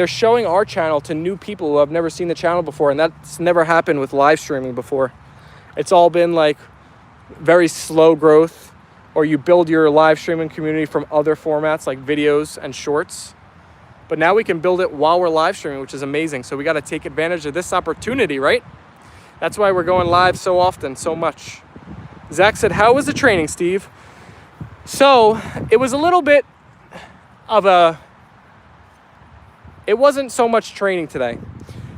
showing our channel to new people who have never seen the channel before, and that's never happened with live streaming before. It's all been like very slow growth, or you build your live streaming community from other formats like videos and shorts. But now we can build it while we're live streaming, which is amazing. So we got to take advantage of this opportunity, right? That's why we're going live so often, so much. Zach said, how was the training, Steve? So it was a little bit of it wasn't so much training today.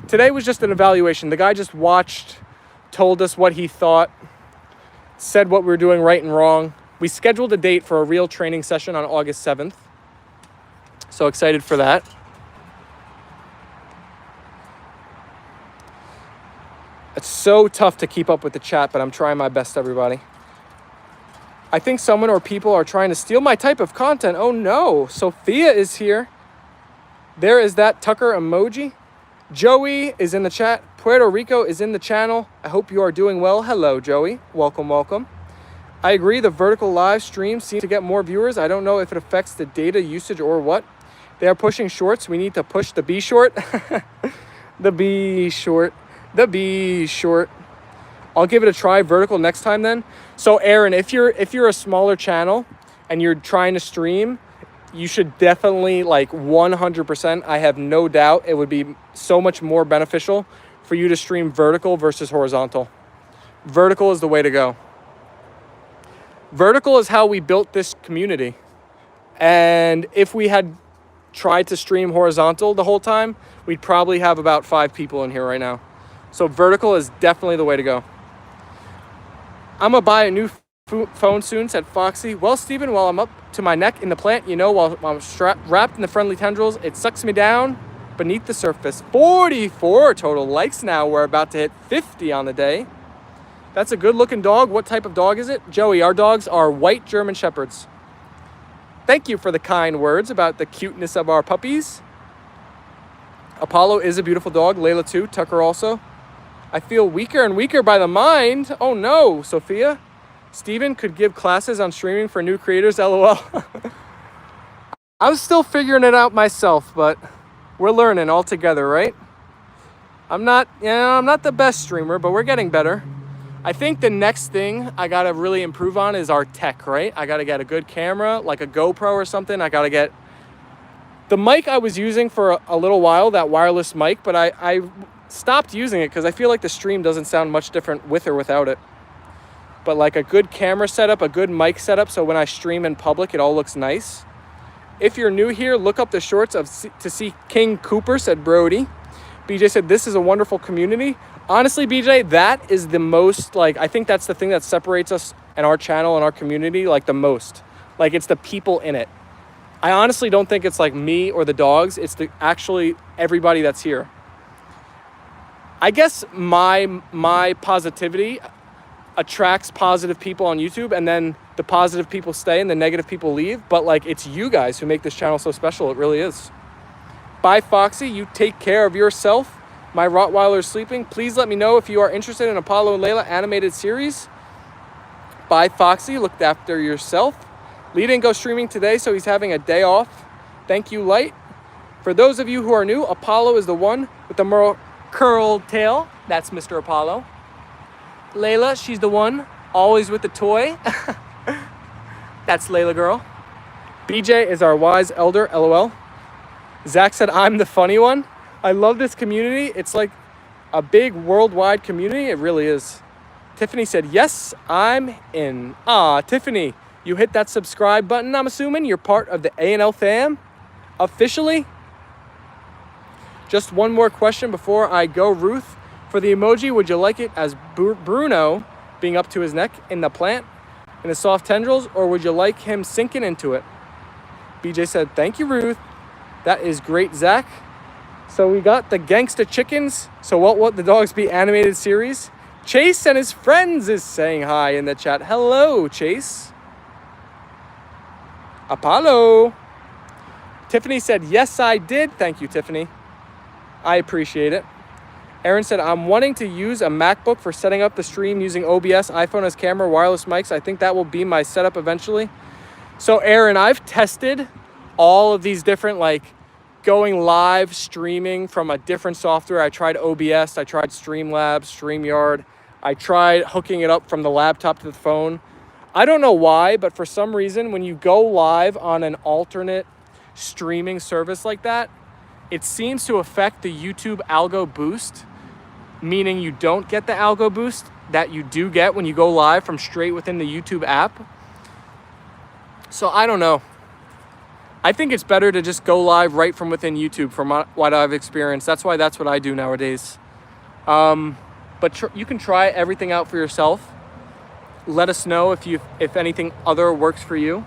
Today was just an evaluation. The guy just watched, told us what he thought, said what we were doing right and wrong. We scheduled a date for a real training session on August 7th. So excited for that. It's so tough to keep up with the chat, but I'm trying my best, everybody. I think someone or people are trying to steal my type of content. Oh no, Sophia is here. There is that Tucker emoji. Joey is in the chat. Puerto Rico is in the channel. I hope you are doing well. Hello, Joey. Welcome, welcome. I agree, the vertical live streams seem to get more viewers. I don't know if it affects the data usage or what. They are pushing shorts. We need to push the B short. The B short. The B short. I'll give it a try vertical next time then. So Aaron, if you're a smaller channel and you're trying to stream, you should definitely, like 100%, I have no doubt it would be so much more beneficial for you to stream vertical versus horizontal. Vertical is the way to go. Vertical is how we built this community. And if we had tried to stream horizontal the whole time, we'd probably have about 5 people in here right now. So vertical is definitely the way to go. I'm gonna buy a new phone soon, said Foxy. Well, Steven, while I'm up to my neck in the plant, you know, while I'm wrapped in the friendly tendrils, it sucks me down beneath the surface. 44 total likes now. We're about to hit 50 on the day. That's a good looking dog. What type of dog is it? Joey, our dogs are white German Shepherds. Thank you for the kind words about the cuteness of our puppies. Apollo is a beautiful dog. Leyla too. Tucker also. I feel weaker and weaker by the mind. Oh no, Sophia. Steven could give classes on streaming for new creators, LOL. I'm still figuring it out myself, but we're learning all together, right? I'm not the best streamer, but we're getting better. I think the next thing I gotta really improve on is our tech, right? I gotta get a good camera, like a GoPro or something. I gotta get the mic I was using for a little while, that wireless mic, but I stopped using it because I feel like the stream doesn't sound much different with or without it. But like a good camera setup, a good mic setup, so when I stream in public, it all looks nice. If you're new here, look up the shorts to see King Cooper, said Brody. BJ said, this is a wonderful community. Honestly, BJ, that is the most, like, I think that's the thing that separates us and our channel and our community, like, the most. Like, it's the people in it. I honestly don't think it's like me or the dogs. It's actually everybody that's here. I guess my positivity attracts positive people on YouTube, and then the positive people stay and the negative people leave. But like, it's you guys who make this channel so special. It really is. Bye, Foxy. You take care of yourself. My Rottweiler is sleeping. Please let me know if you are interested in Apollo and Leyla animated series. Bye, Foxy. Look after yourself. Lee didn't go streaming today, so he's having a day off. Thank you, Light. For those of you who are new, Apollo is the one with the more curled tail. That's Mr. Apollo. Leyla, she's the one always with the toy. That's Leyla girl. BJ is our wise elder, LOL. Zach said, I'm the funny one. I love this community. It's like a big worldwide community. It really is. Tiffany said, yes, I'm in. Tiffany, you hit that subscribe button, I'm assuming. You're part of the A&L fam officially. Just one more question before I go, Ruth. For the emoji, would you like it as Bruno being up to his neck in the plant in the soft tendrils, or would you like him sinking into it? BJ said, thank you, Ruth. That is great, Zach. So we got the Gangsta Chickens. So what would the dogs be animated series? Chase and his friends is saying hi in the chat. Hello, Chase. Apollo. Tiffany said, yes, I did. Thank you, Tiffany. I appreciate it. Aaron said, I'm wanting to use a MacBook for setting up the stream using OBS, iPhone as camera, wireless mics. I think that will be my setup eventually. So Aaron, I've tested all of these different, like, going live streaming from a different software. I tried OBS, I tried Streamlabs, StreamYard. I tried hooking it up from the laptop to the phone. I don't know why, but for some reason, when you go live on an alternate streaming service like that, it seems to affect the YouTube algo boost, meaning you don't get the algo boost that you do get when you go live from straight within the YouTube app. So I don't know. I think it's better to just go live right from within YouTube from what I've experienced. That's why that's what I do nowadays. But you can try everything out for yourself. Let us know if anything other works for you.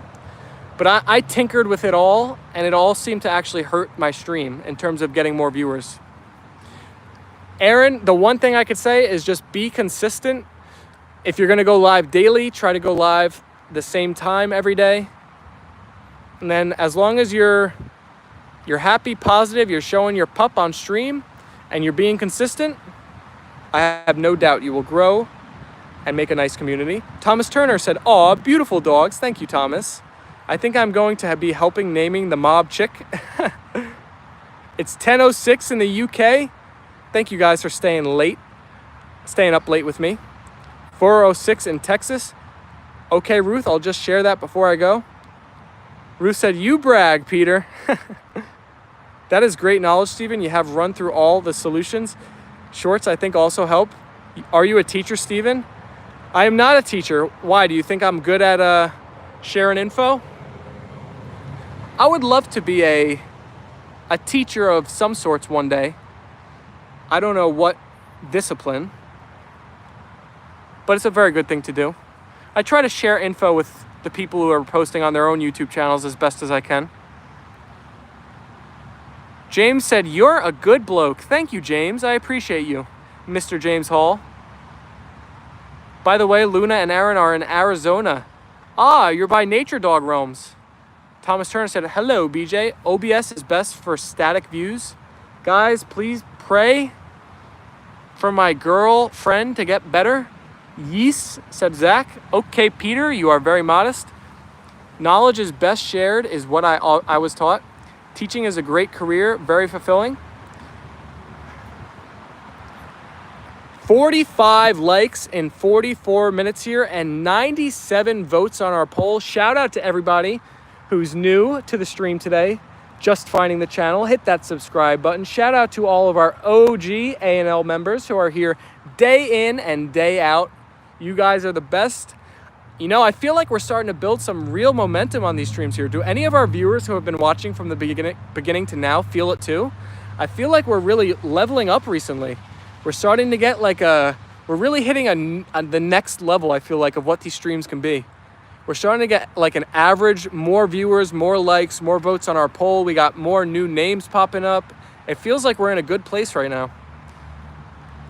But I tinkered with it all, and it all seemed to actually hurt my stream in terms of getting more viewers. Aaron, the one thing I could say is just be consistent. If you're gonna go live daily, try to go live the same time every day. And then as long as you're happy, positive, you're showing your pup on stream, and you're being consistent, I have no doubt you will grow and make a nice community. Thomas Turner said, aw, beautiful dogs. Thank you, Thomas. I think I'm going to be helping naming the mob chick. It's 10:06 in the UK. Thank you guys for staying up late with me. 4:06 in Texas. Okay, Ruth, I'll just share that before I go. Ruth said, you brag, Peter. That is great knowledge, Stephen. You have run through all the solutions. Shorts, I think, also help. Are you a teacher, Stephen? I am not a teacher. Why? Do you think I'm good at sharing info? I would love to be a teacher of some sorts one day. I don't know what discipline, but it's a very good thing to do. I try to share info with the people who are posting on their own YouTube channels as best as I can. James said, you're a good bloke. Thank you, James. I appreciate you, Mr. James Hall. By the way, Luna and Aaron are in Arizona. You're by Nature Dog Roams. Thomas Turner said, hello, BJ. OBS is best for static views. Guys, please pray for my girlfriend to get better. Yes, said Zach. Okay, Peter, you are very modest. Knowledge is best shared is what I was taught. Teaching is a great career, very fulfilling. 45 likes in 44 minutes here and 97 votes on our poll. Shout out to everybody who's new to the stream today, just finding the channel. Hit that subscribe button. Shout out to all of our OG A&L members who are here day in and day out. You guys are the best. You know, I feel like we're starting to build some real momentum on these streams here. Do any of our viewers who have been watching from the beginning to now feel it too? I feel like we're really leveling up recently. We're starting to get like we're really hitting the next level, I feel like, of what these streams can be. We're starting to get like an average, more viewers, more likes, more votes on our poll. We got more new names popping up. It feels like we're in a good place right now.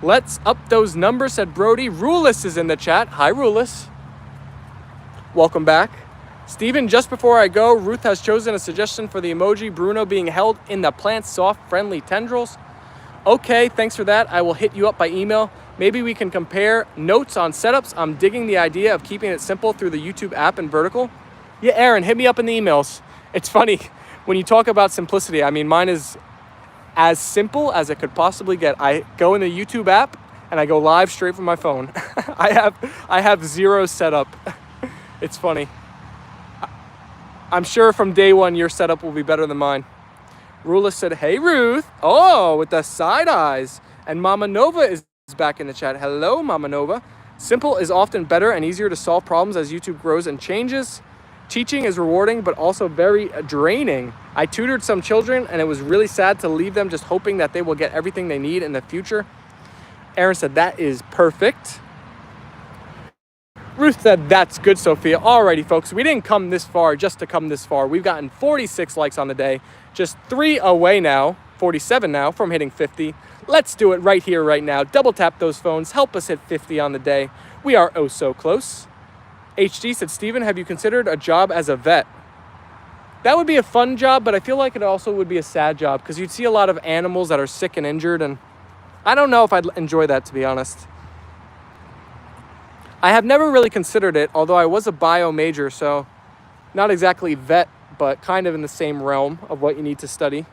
Let's up those numbers, said Brody. Rulis is in the chat. Hi, Rulis. Welcome back. Steven, just before I go, Ruth has chosen a suggestion for the emoji Bruno being held in the plant's soft, friendly tendrils. Okay, thanks for that. I will hit you up by email. Maybe we can compare notes on setups. I'm digging the idea of keeping it simple through the YouTube app and vertical. Yeah, Aaron, hit me up in the emails. It's funny, when you talk about simplicity, I mean, mine is as simple as it could possibly get. I go in the YouTube app and I go live straight from my phone. I have zero setup. It's funny. I'm sure from day one your setup will be better than mine. Rula said, hey, Ruth. Oh, with the side eyes. And Mama Nova is back in the chat. Hello, Mama Nova. Simple is often better and easier to solve problems as YouTube grows and changes. Teaching is rewarding, but also very draining. I tutored some children, and it was really sad to leave them just hoping that they will get everything they need in the future. Aaron said, that is perfect. Ruth said, that's good, Sophia. Alrighty, folks, we didn't come this far just to come this far. We've gotten 46 likes on the day, just 3 away now, 47 now from hitting 50. Let's do it right here, right now. Double tap those phones. Help us hit 50 on the day. We are oh so close. HD said, Steven, have you considered a job as a vet? That would be a fun job, but I feel like it also would be a sad job because you'd see a lot of animals that are sick and injured, and I don't know if I'd enjoy that, to be honest. I have never really considered it, although I was a bio major, so not exactly vet, but kind of in the same realm of what you need to study.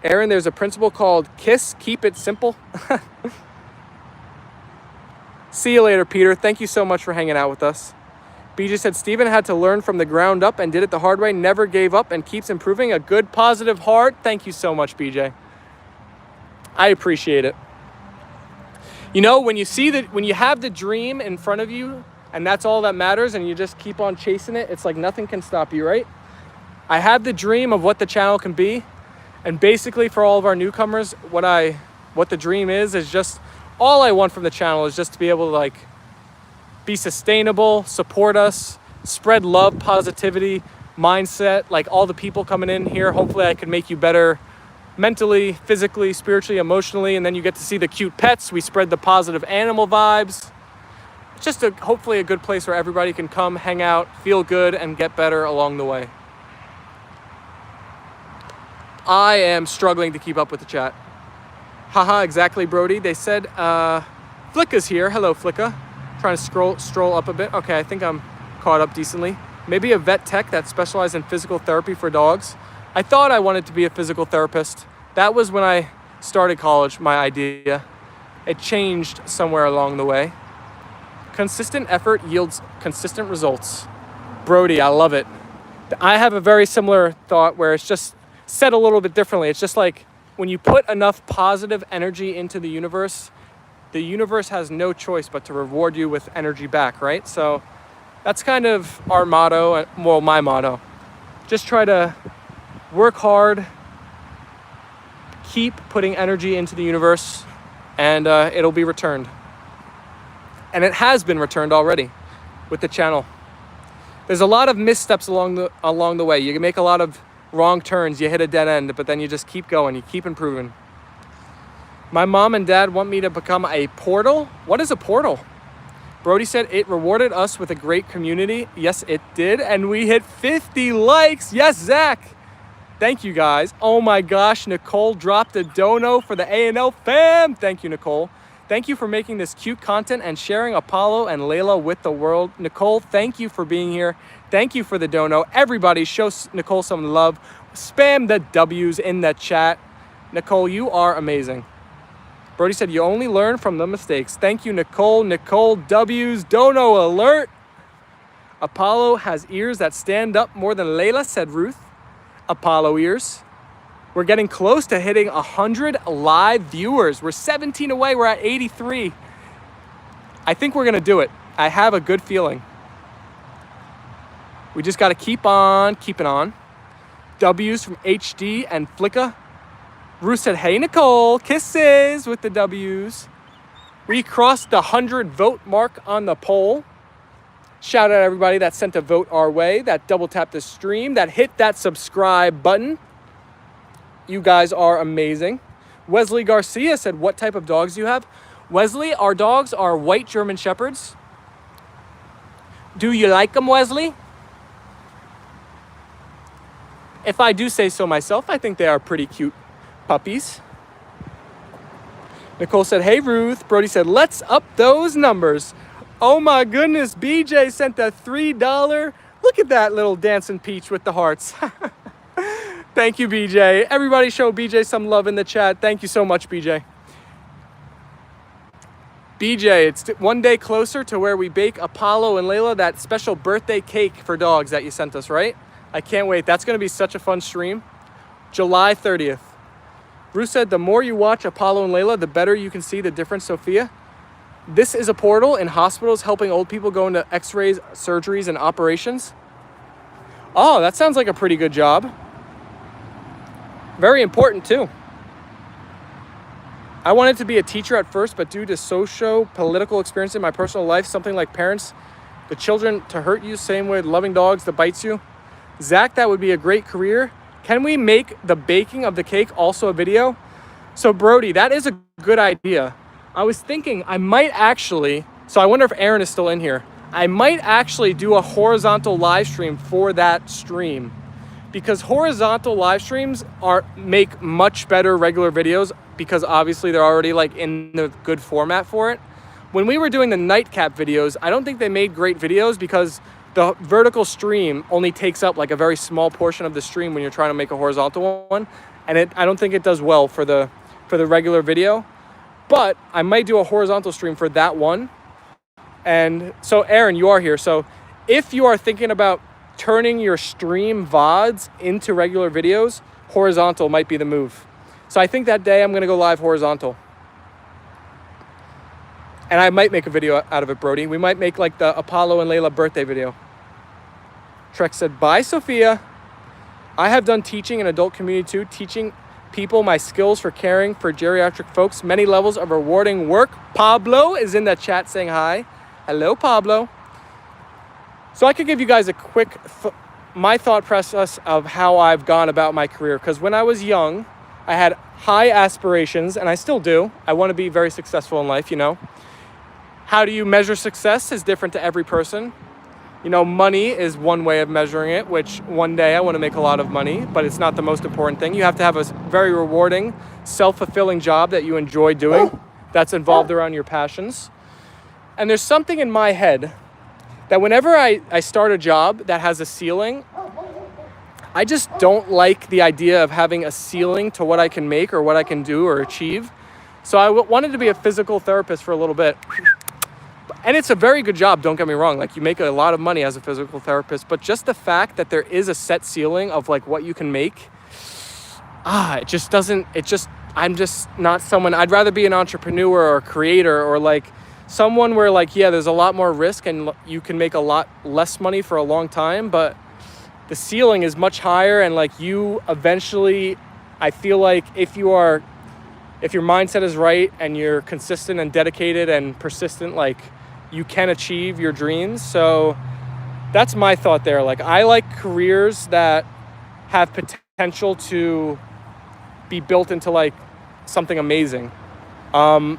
Aaron, there's a principle called KISS, keep it simple. See you later, Peter. Thank you so much for hanging out with us. BJ said, Steven had to learn from the ground up and did it the hard way, never gave up and keeps improving. A good, positive heart. Thank you so much, BJ. I appreciate it. You know, when you have the dream in front of you and that's all that matters and you just keep on chasing it, it's like nothing can stop you, right? I have the dream of what the channel can be. And basically for all of our newcomers, what the dream is just all I want from the channel is just to be able to be sustainable, support us, spread love, positivity, mindset, like all the people coming in here. Hopefully I can make you better mentally, physically, spiritually, emotionally, and then you get to see the cute pets. We spread the positive animal vibes. It's just hopefully a good place where everybody can come, hang out, feel good, and get better along the way. I am struggling to keep up with the chat. Haha, exactly, Brody. They said, Flicka's here. Hello, Flicka. Trying to stroll up a bit. Okay, I think I'm caught up decently. Maybe a vet tech that specialized in physical therapy for dogs. I thought I wanted to be a physical therapist. That was when I started college, my idea. It changed somewhere along the way. Consistent effort yields consistent results. Brody, I love it. I have a very similar thought where it's just said a little bit differently. It's just like when you put enough positive energy into the universe has no choice but to reward you with energy back, right? So that's kind of our motto, well, my motto. Just try to work hard, keep putting energy into the universe, and it'll be returned. And it has been returned already with the channel. There's a lot of missteps along the way. You can make a lot of wrong turns, you hit a dead end, but then you just keep going, you keep improving. My mom and dad want me to become a portal. What is a portal? Brody said it rewarded us with a great community. Yes, it did. And we hit 50 likes. Yes, Zach. Thank you, guys. Oh my gosh, Nicole dropped a dono for the A&L Fam. Thank you, Nicole. Thank you for making this cute content and sharing Apollo and Leyla with the world. Nicole, thank you for being here. Thank you for the dono. Everybody show Nicole some love. Spam the W's in the chat. Nicole, you are amazing. Brody said, you only learn from the mistakes. Thank you, Nicole. Nicole, W's, dono alert. Apollo has ears that stand up more than Leyla, said Ruth. Apollo ears. We're getting close to hitting 100 live viewers. We're 17 away. We're at 83. I think we're going to do it. I have a good feeling. We just got to keep on keeping on. W's from HD and Flicka. Ruth said, hey, Nicole, kisses with the W's. We crossed the 100 vote mark on the poll. Shout out everybody that sent a vote our way, that double tapped the stream, that hit that subscribe button. You guys are amazing. Wesley Garcia said, what type of dogs do you have? Wesley, our dogs are white German Shepherds. Do you like them, Wesley? If I do say so myself, I think they are pretty cute puppies. Nicole said, hey, Ruth. Brody said, let's up those numbers. Oh, my goodness. BJ sent a $3. Look at that little dancing peach with the hearts. Thank you, BJ. Everybody show BJ some love in the chat. Thank you so much, BJ. BJ, it's one day closer to where we bake Apollo and Leyla, that special birthday cake for dogs that you sent us, right? I can't wait. That's going to be such a fun stream. July 30th. Ruth said, the more you watch Apollo and Leyla, the better you can see the difference, Sophia. This is a portal in hospitals helping old people go into x-rays, surgeries, and operations. Oh, that sounds like a pretty good job. Very important, too. I wanted to be a teacher at first, but due to socio-political experience in my personal life, something like parents, the children to hurt you, same with loving dogs that bites you. Zach, that would be a great career. Can we make the baking of the cake also a video? So Brody, that is a good idea. I was thinking I might actually, so I wonder if Aaron is still in here. I might actually do a horizontal live stream for that stream, because horizontal live streams make much better regular videos, because obviously they're already like in the good format for it. When we were doing the nightcap videos, I don't think they made great videos because the vertical stream only takes up like a very small portion of the stream when you're trying to make a horizontal one. And I don't think it does well for the regular video, but I might do a horizontal stream for that one. And so Aaron, you are here. So if you are thinking about turning your stream VODs into regular videos, horizontal might be the move. So I think that day I'm going to go live horizontal. And I might make a video out of it, Brody. We might make like the Apollo and Leyla birthday video. Trek said, bye, Sophia. I have done teaching in adult community too, teaching people my skills for caring for geriatric folks. Many levels of rewarding work. Pablo is in the chat saying hi. Hello, Pablo. So I could give you guys a quick, my thought process of how I've gone about my career. Because when I was young, I had high aspirations, and I still do. I want to be very successful in life, you know. How do you measure success is different to every person. You know, money is one way of measuring it, which one day I want to make a lot of money, but it's not the most important thing. You have to have a very rewarding, self-fulfilling job that you enjoy doing, that's involved around your passions. And there's something in my head that whenever I start a job that has a ceiling, I just don't like the idea of having a ceiling to what I can make or what I can do or achieve. So I wanted to be a physical therapist for a little bit. And it's a very good job, don't get me wrong. Like, you make a lot of money as a physical therapist, but just the fact that there is a set ceiling of like what you can make, I'm just not someone. I'd rather be an entrepreneur or a creator, or like someone where like, yeah, there's a lot more risk and you can make a lot less money for a long time, but the ceiling is much higher. And like, you eventually, I feel like if your mindset is right and you're consistent and dedicated and persistent, like, you can achieve your dreams. So that's my thought there. Like, I like careers that have potential to be built into like something amazing. And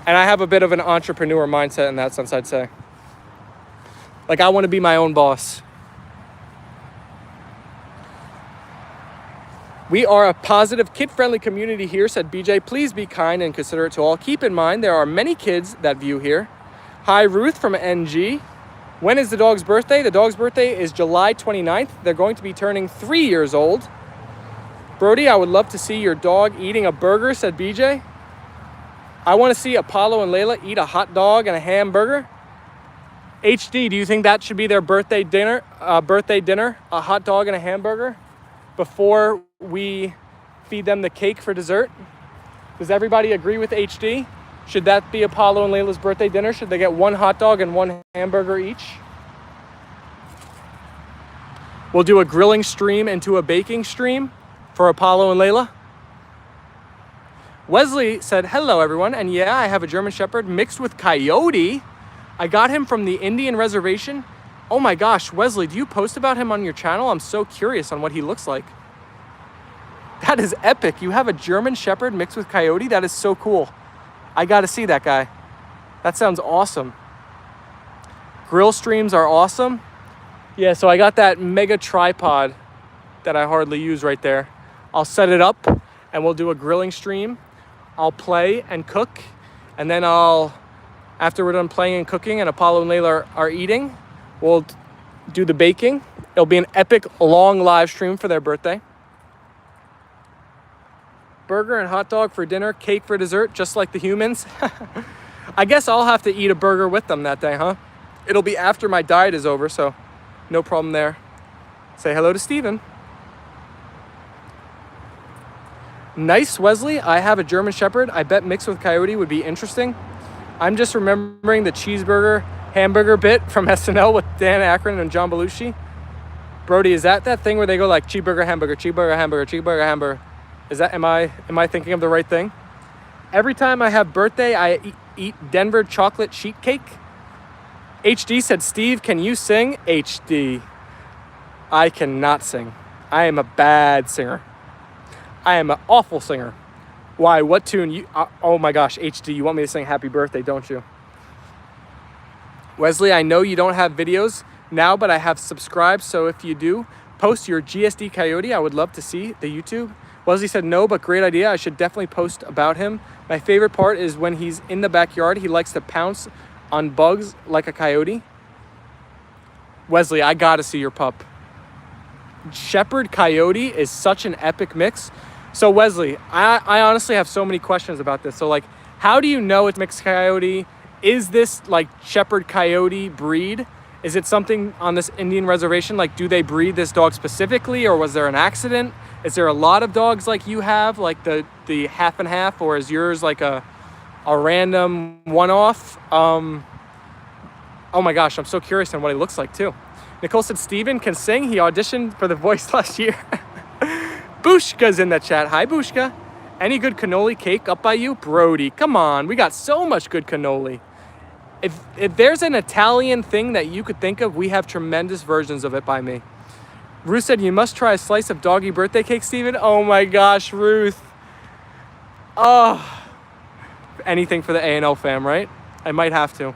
I have a bit of an entrepreneur mindset in that sense, I'd say. Like, I want to be my own boss. We are a positive, kid-friendly community here, said BJ. Please be kind and considerate to all. Keep in mind, there are many kids that view here. Hi, Ruth from NG. When is the dog's birthday? The dog's birthday is July 29th. They're going to be turning 3 years old. Brody, I would love to see your dog eating a burger, said BJ. I want to see Apollo and Leyla eat a hot dog and a hamburger. HD, do you think that should be their birthday dinner? A hot dog and a hamburger before we feed them the cake for dessert? Does everybody agree with HD? Should that be Apollo and Leyla's birthday dinner? Should they get one hot dog and one hamburger each? We'll do a grilling stream into a baking stream for Apollo and Leyla. Wesley said, hello everyone. And yeah, I have a German Shepherd mixed with Coyote. I got him from the Indian reservation. Oh my gosh, Wesley, do you post about him on your channel? I'm so curious on what he looks like. That is epic. You have a German Shepherd mixed with Coyote? That is so cool. I got to see that guy. That sounds awesome. Grill streams are awesome. Yeah, so I got that mega tripod that I hardly use right there. I'll set it up and we'll do a grilling stream. I'll play and cook. And then after we're done playing and cooking and Apollo and Leyla are eating, we'll do the baking. It'll be an epic long live stream for their birthday. Burger and hot dog for dinner, cake for dessert, just like the humans. I guess I'll have to eat a burger with them that day, huh? It'll be after my diet is over, so no problem there. Say hello to Steven. Nice, Wesley. I have a German Shepherd. I bet mixed with Coyote would be interesting. I'm just remembering the cheeseburger hamburger bit from SNL with Dan Aykroyd and John Belushi. Brody, is that thing where they go like cheeseburger, hamburger, cheeseburger, hamburger, cheeseburger, hamburger? Is that, am I thinking of the right thing? Every time I have birthday, I eat Denver chocolate sheet cake. HD said, Steve, can you sing? HD. I cannot sing. I am a bad singer. I am an awful singer. Why? What tune? You? Oh my gosh, HD, you want me to sing Happy Birthday, don't you? Wesley, I know you don't have videos now, but I have subscribed. So if you do, post your GSD Coyote. I would love to see the YouTube. Wesley said, no, but great idea. I should definitely post about him. My favorite part is when he's in the backyard, he likes to pounce on bugs like a coyote. Wesley, I gotta see your pup. Shepherd Coyote is such an epic mix. So Wesley, I honestly have so many questions about this. So like, how do you know it's mixed Coyote? Is this like Shepherd Coyote breed? Is it something on this Indian reservation? Like, do they breed this dog specifically, or was there an accident? Is there a lot of dogs like you have, like the half and half, or is yours like a random one-off? Oh my gosh, I'm so curious on what he looks like too. Nicole said Steven can sing. He auditioned for The Voice last year. Bushka's in the chat. Hi, Bushka. Any good cannoli cake up by you? Brody, come on. We got so much good cannoli. If there's an Italian thing that you could think of, we have tremendous versions of it by me. Ruth said, you must try a slice of doggy birthday cake, Steven. Oh my gosh, Ruth. Oh, anything for the A&L fam, right? I might have to.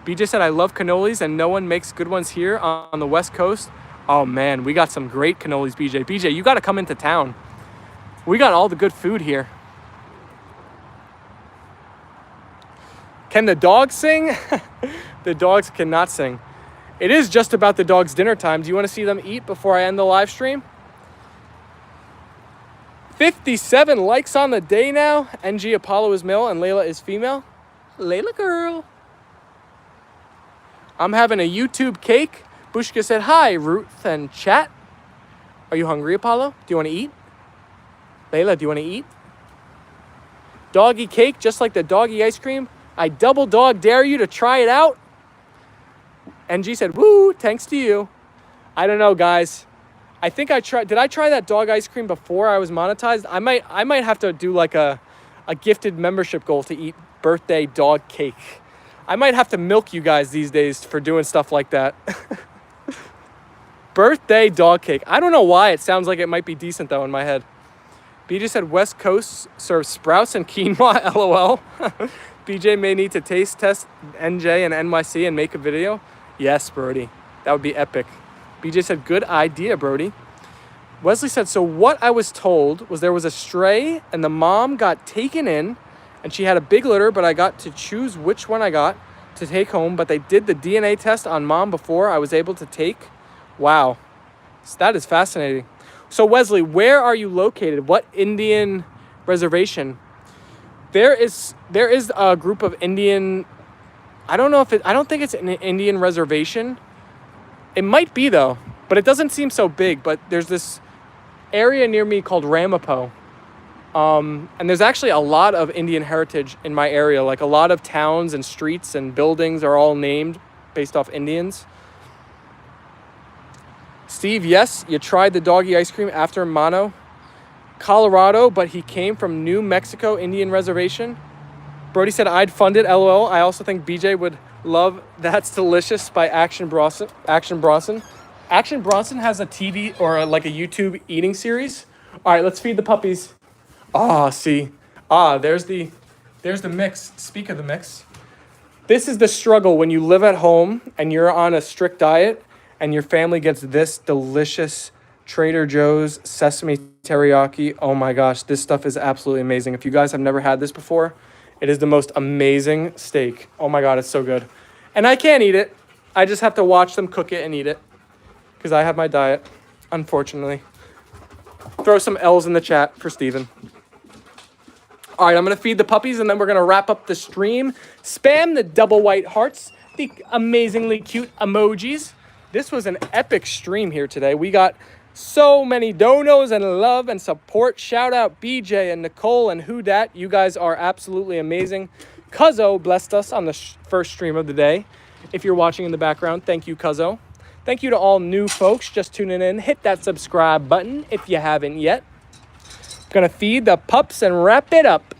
BJ said, I love cannolis and no one makes good ones here on the West Coast. Oh man, we got some great cannolis, BJ. BJ, you got to come into town. We got all the good food here. Can the dogs sing? The dogs cannot sing. It is just about the dogs' dinner time. Do you want to see them eat before I end the live stream? 57 likes on the day now. NG, Apollo is male and Leyla is female. Leyla girl. I'm having a YouTube cake. Bushka said, hi, Ruth and chat. Are you hungry, Apollo? Do you want to eat? Leyla, do you want to eat? Doggy cake, just like the doggy ice cream. I double dog dare you to try it out. NG said, woo, thanks to you. I don't know, guys. I think did I try that dog ice cream before I was monetized? I might have to do like a gifted membership goal to eat birthday dog cake. I might have to milk you guys these days for doing stuff like that. Birthday dog cake. I don't know why. It sounds like it might be decent though in my head. BJ said West Coast serves sprouts and quinoa, LOL. BJ may need to taste test NJ and NYC and make a video. Yes, Brody. That would be epic. BJ said, good idea, Brody. Wesley said, so what I was told was there was a stray and the mom got taken in and she had a big litter, but I got to choose which one I got to take home. But they did the DNA test on mom before I was able to take. Wow. So that is fascinating. So Wesley, where are you located? What Indian reservation? There is a group of Indian, I don't think it's an Indian reservation. It might be though, but it doesn't seem so big. But there's this area near me called Ramapo. And there's actually a lot of Indian heritage in my area. Like a lot of towns and streets and buildings are all named based off Indians. Steve, yes, you tried the doggy ice cream after Mono. Colorado, but he came from New Mexico Indian Reservation. Brody said, I'd fund it, LOL. I also think BJ would love That's Delicious by Action Bronson. Action Bronson has a TV or like a YouTube eating series. All right, let's feed the puppies. Ah, see. Ah, there's the mix. Speak of the mix. This is the struggle when you live at home and you're on a strict diet and your family gets this delicious Trader Joe's sesame teriyaki. Oh my gosh, this stuff is absolutely amazing. If you guys have never had this before, it is the most amazing steak. Oh my God, it's so good. And I can't eat it. I just have to watch them cook it and eat it because I have my diet, unfortunately. Throw some L's in the chat for Steven. All right, I'm going to feed the puppies, and then we're going to wrap up the stream. Spam the double white hearts, the amazingly cute emojis. This was an epic stream here today. We got so many donos and love and support. Shout out BJ and Nicole and Who Dat. You guys are absolutely amazing. Cuzzo blessed us on the first stream of the day. If you're watching in the background, thank you, Cuzzo. Thank you to all new folks just tuning in. Hit that subscribe button if you haven't yet. Gonna feed the pups and wrap it up.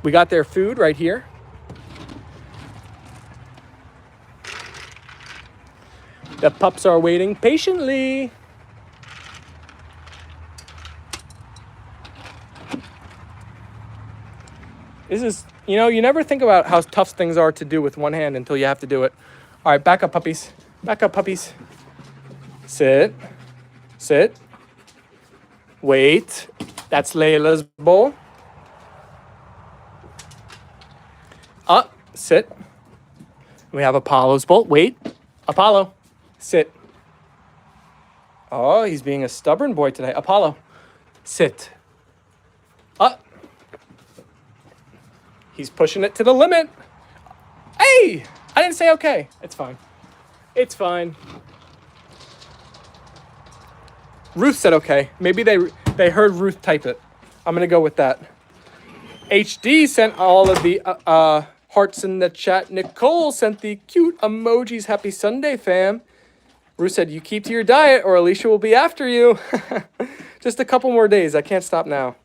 We got their food right here. The pups are waiting patiently. This is, you never think about how tough things are to do with one hand until you have to do it. All right, back up, puppies. Back up, puppies. Sit. Sit. Wait. That's Layla's bowl. Up. Sit. We have Apollo's bowl. Wait. Apollo. Sit. Oh, he's being a stubborn boy today. Apollo. Sit. Up. He's pushing it to the limit. Hey! I didn't say okay. It's fine. It's fine. Ruth said okay. Maybe they heard Ruth type it. I'm going to go with that. HD sent all of the hearts in the chat. Nicole sent the cute emojis. Happy Sunday, fam. Ruth said, you keep to your diet or Alicia will be after you. Just a couple more days. I can't stop now.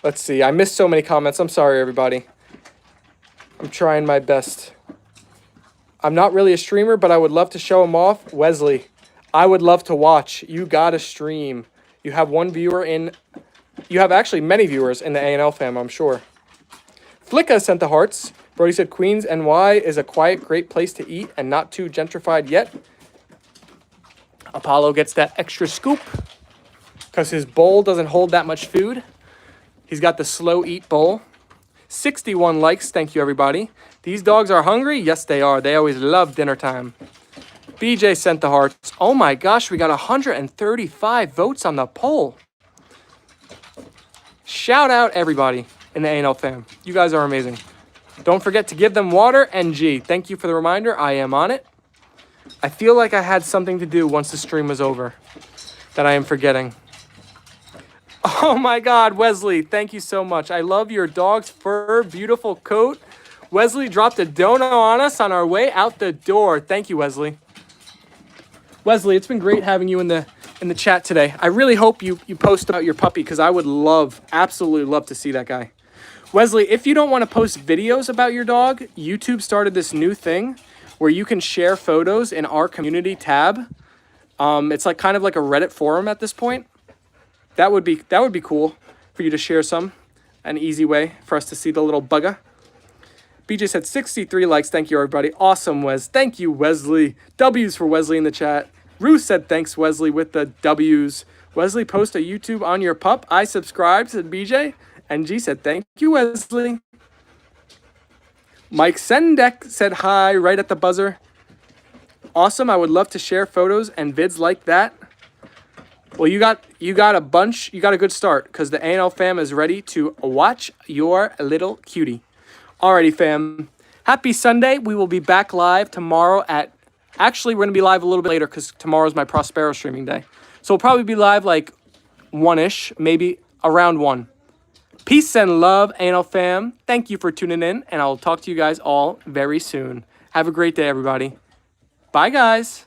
Let's see. I missed so many comments. I'm sorry, everybody. I'm trying my best. I'm not really a streamer, but I would love to show them off. Wesley, I would love to watch. You gotta stream. You have one viewer in... You have actually many viewers in the A&L fam, I'm sure. Flicka sent the hearts. Brody said, Queens NY is a quiet, great place to eat and not too gentrified yet. Apollo gets that extra scoop because his bowl doesn't hold that much food. He's got the slow eat bowl. 61 likes. Thank you, everybody. These dogs are hungry? Yes, they are. They always love dinner time. BJ sent the hearts. Oh my gosh, we got 135 votes on the poll. Shout out everybody in the A&L fam. You guys are amazing. Don't forget to give them water. NG. Thank you for the reminder. I am on it. I feel like I had something to do once the stream was over that I am forgetting. Oh my God, Wesley, thank you so much. I love your dog's fur, beautiful coat. Wesley dropped a dono on us on our way out the door. Thank you, Wesley. Wesley, it's been great having you in the chat today. I really hope you post about your puppy because I would absolutely love to see that guy. Wesley, if you don't want to post videos about your dog, YouTube started this new thing where you can share photos in our community tab. It's like kind of like a Reddit forum at this point. That would be cool for you to share some. An easy way for us to see the little bugger. BJ said 63 likes. Thank you, everybody. Awesome, Wes. Thank you, Wesley. W's for Wesley in the chat. Ruth said thanks, Wesley, with the W's. Wesley, post a YouTube on your pup. I subscribed, said BJ. And G said thank you, Wesley. Mike Sendek said hi right at the buzzer. Awesome. I would love to share photos and vids like that. Well, you got a bunch. You got a good start because the A&L fam is ready to watch your little cutie. Alrighty, fam. Happy Sunday. We will be back live tomorrow at... Actually, we're going to be live a little bit later because tomorrow's my Prospero streaming day. So we'll probably be live like 1-ish, maybe around 1. Peace and love, A&L fam. Thank you for tuning in, and I'll talk to you guys all very soon. Have a great day, everybody. Bye, guys.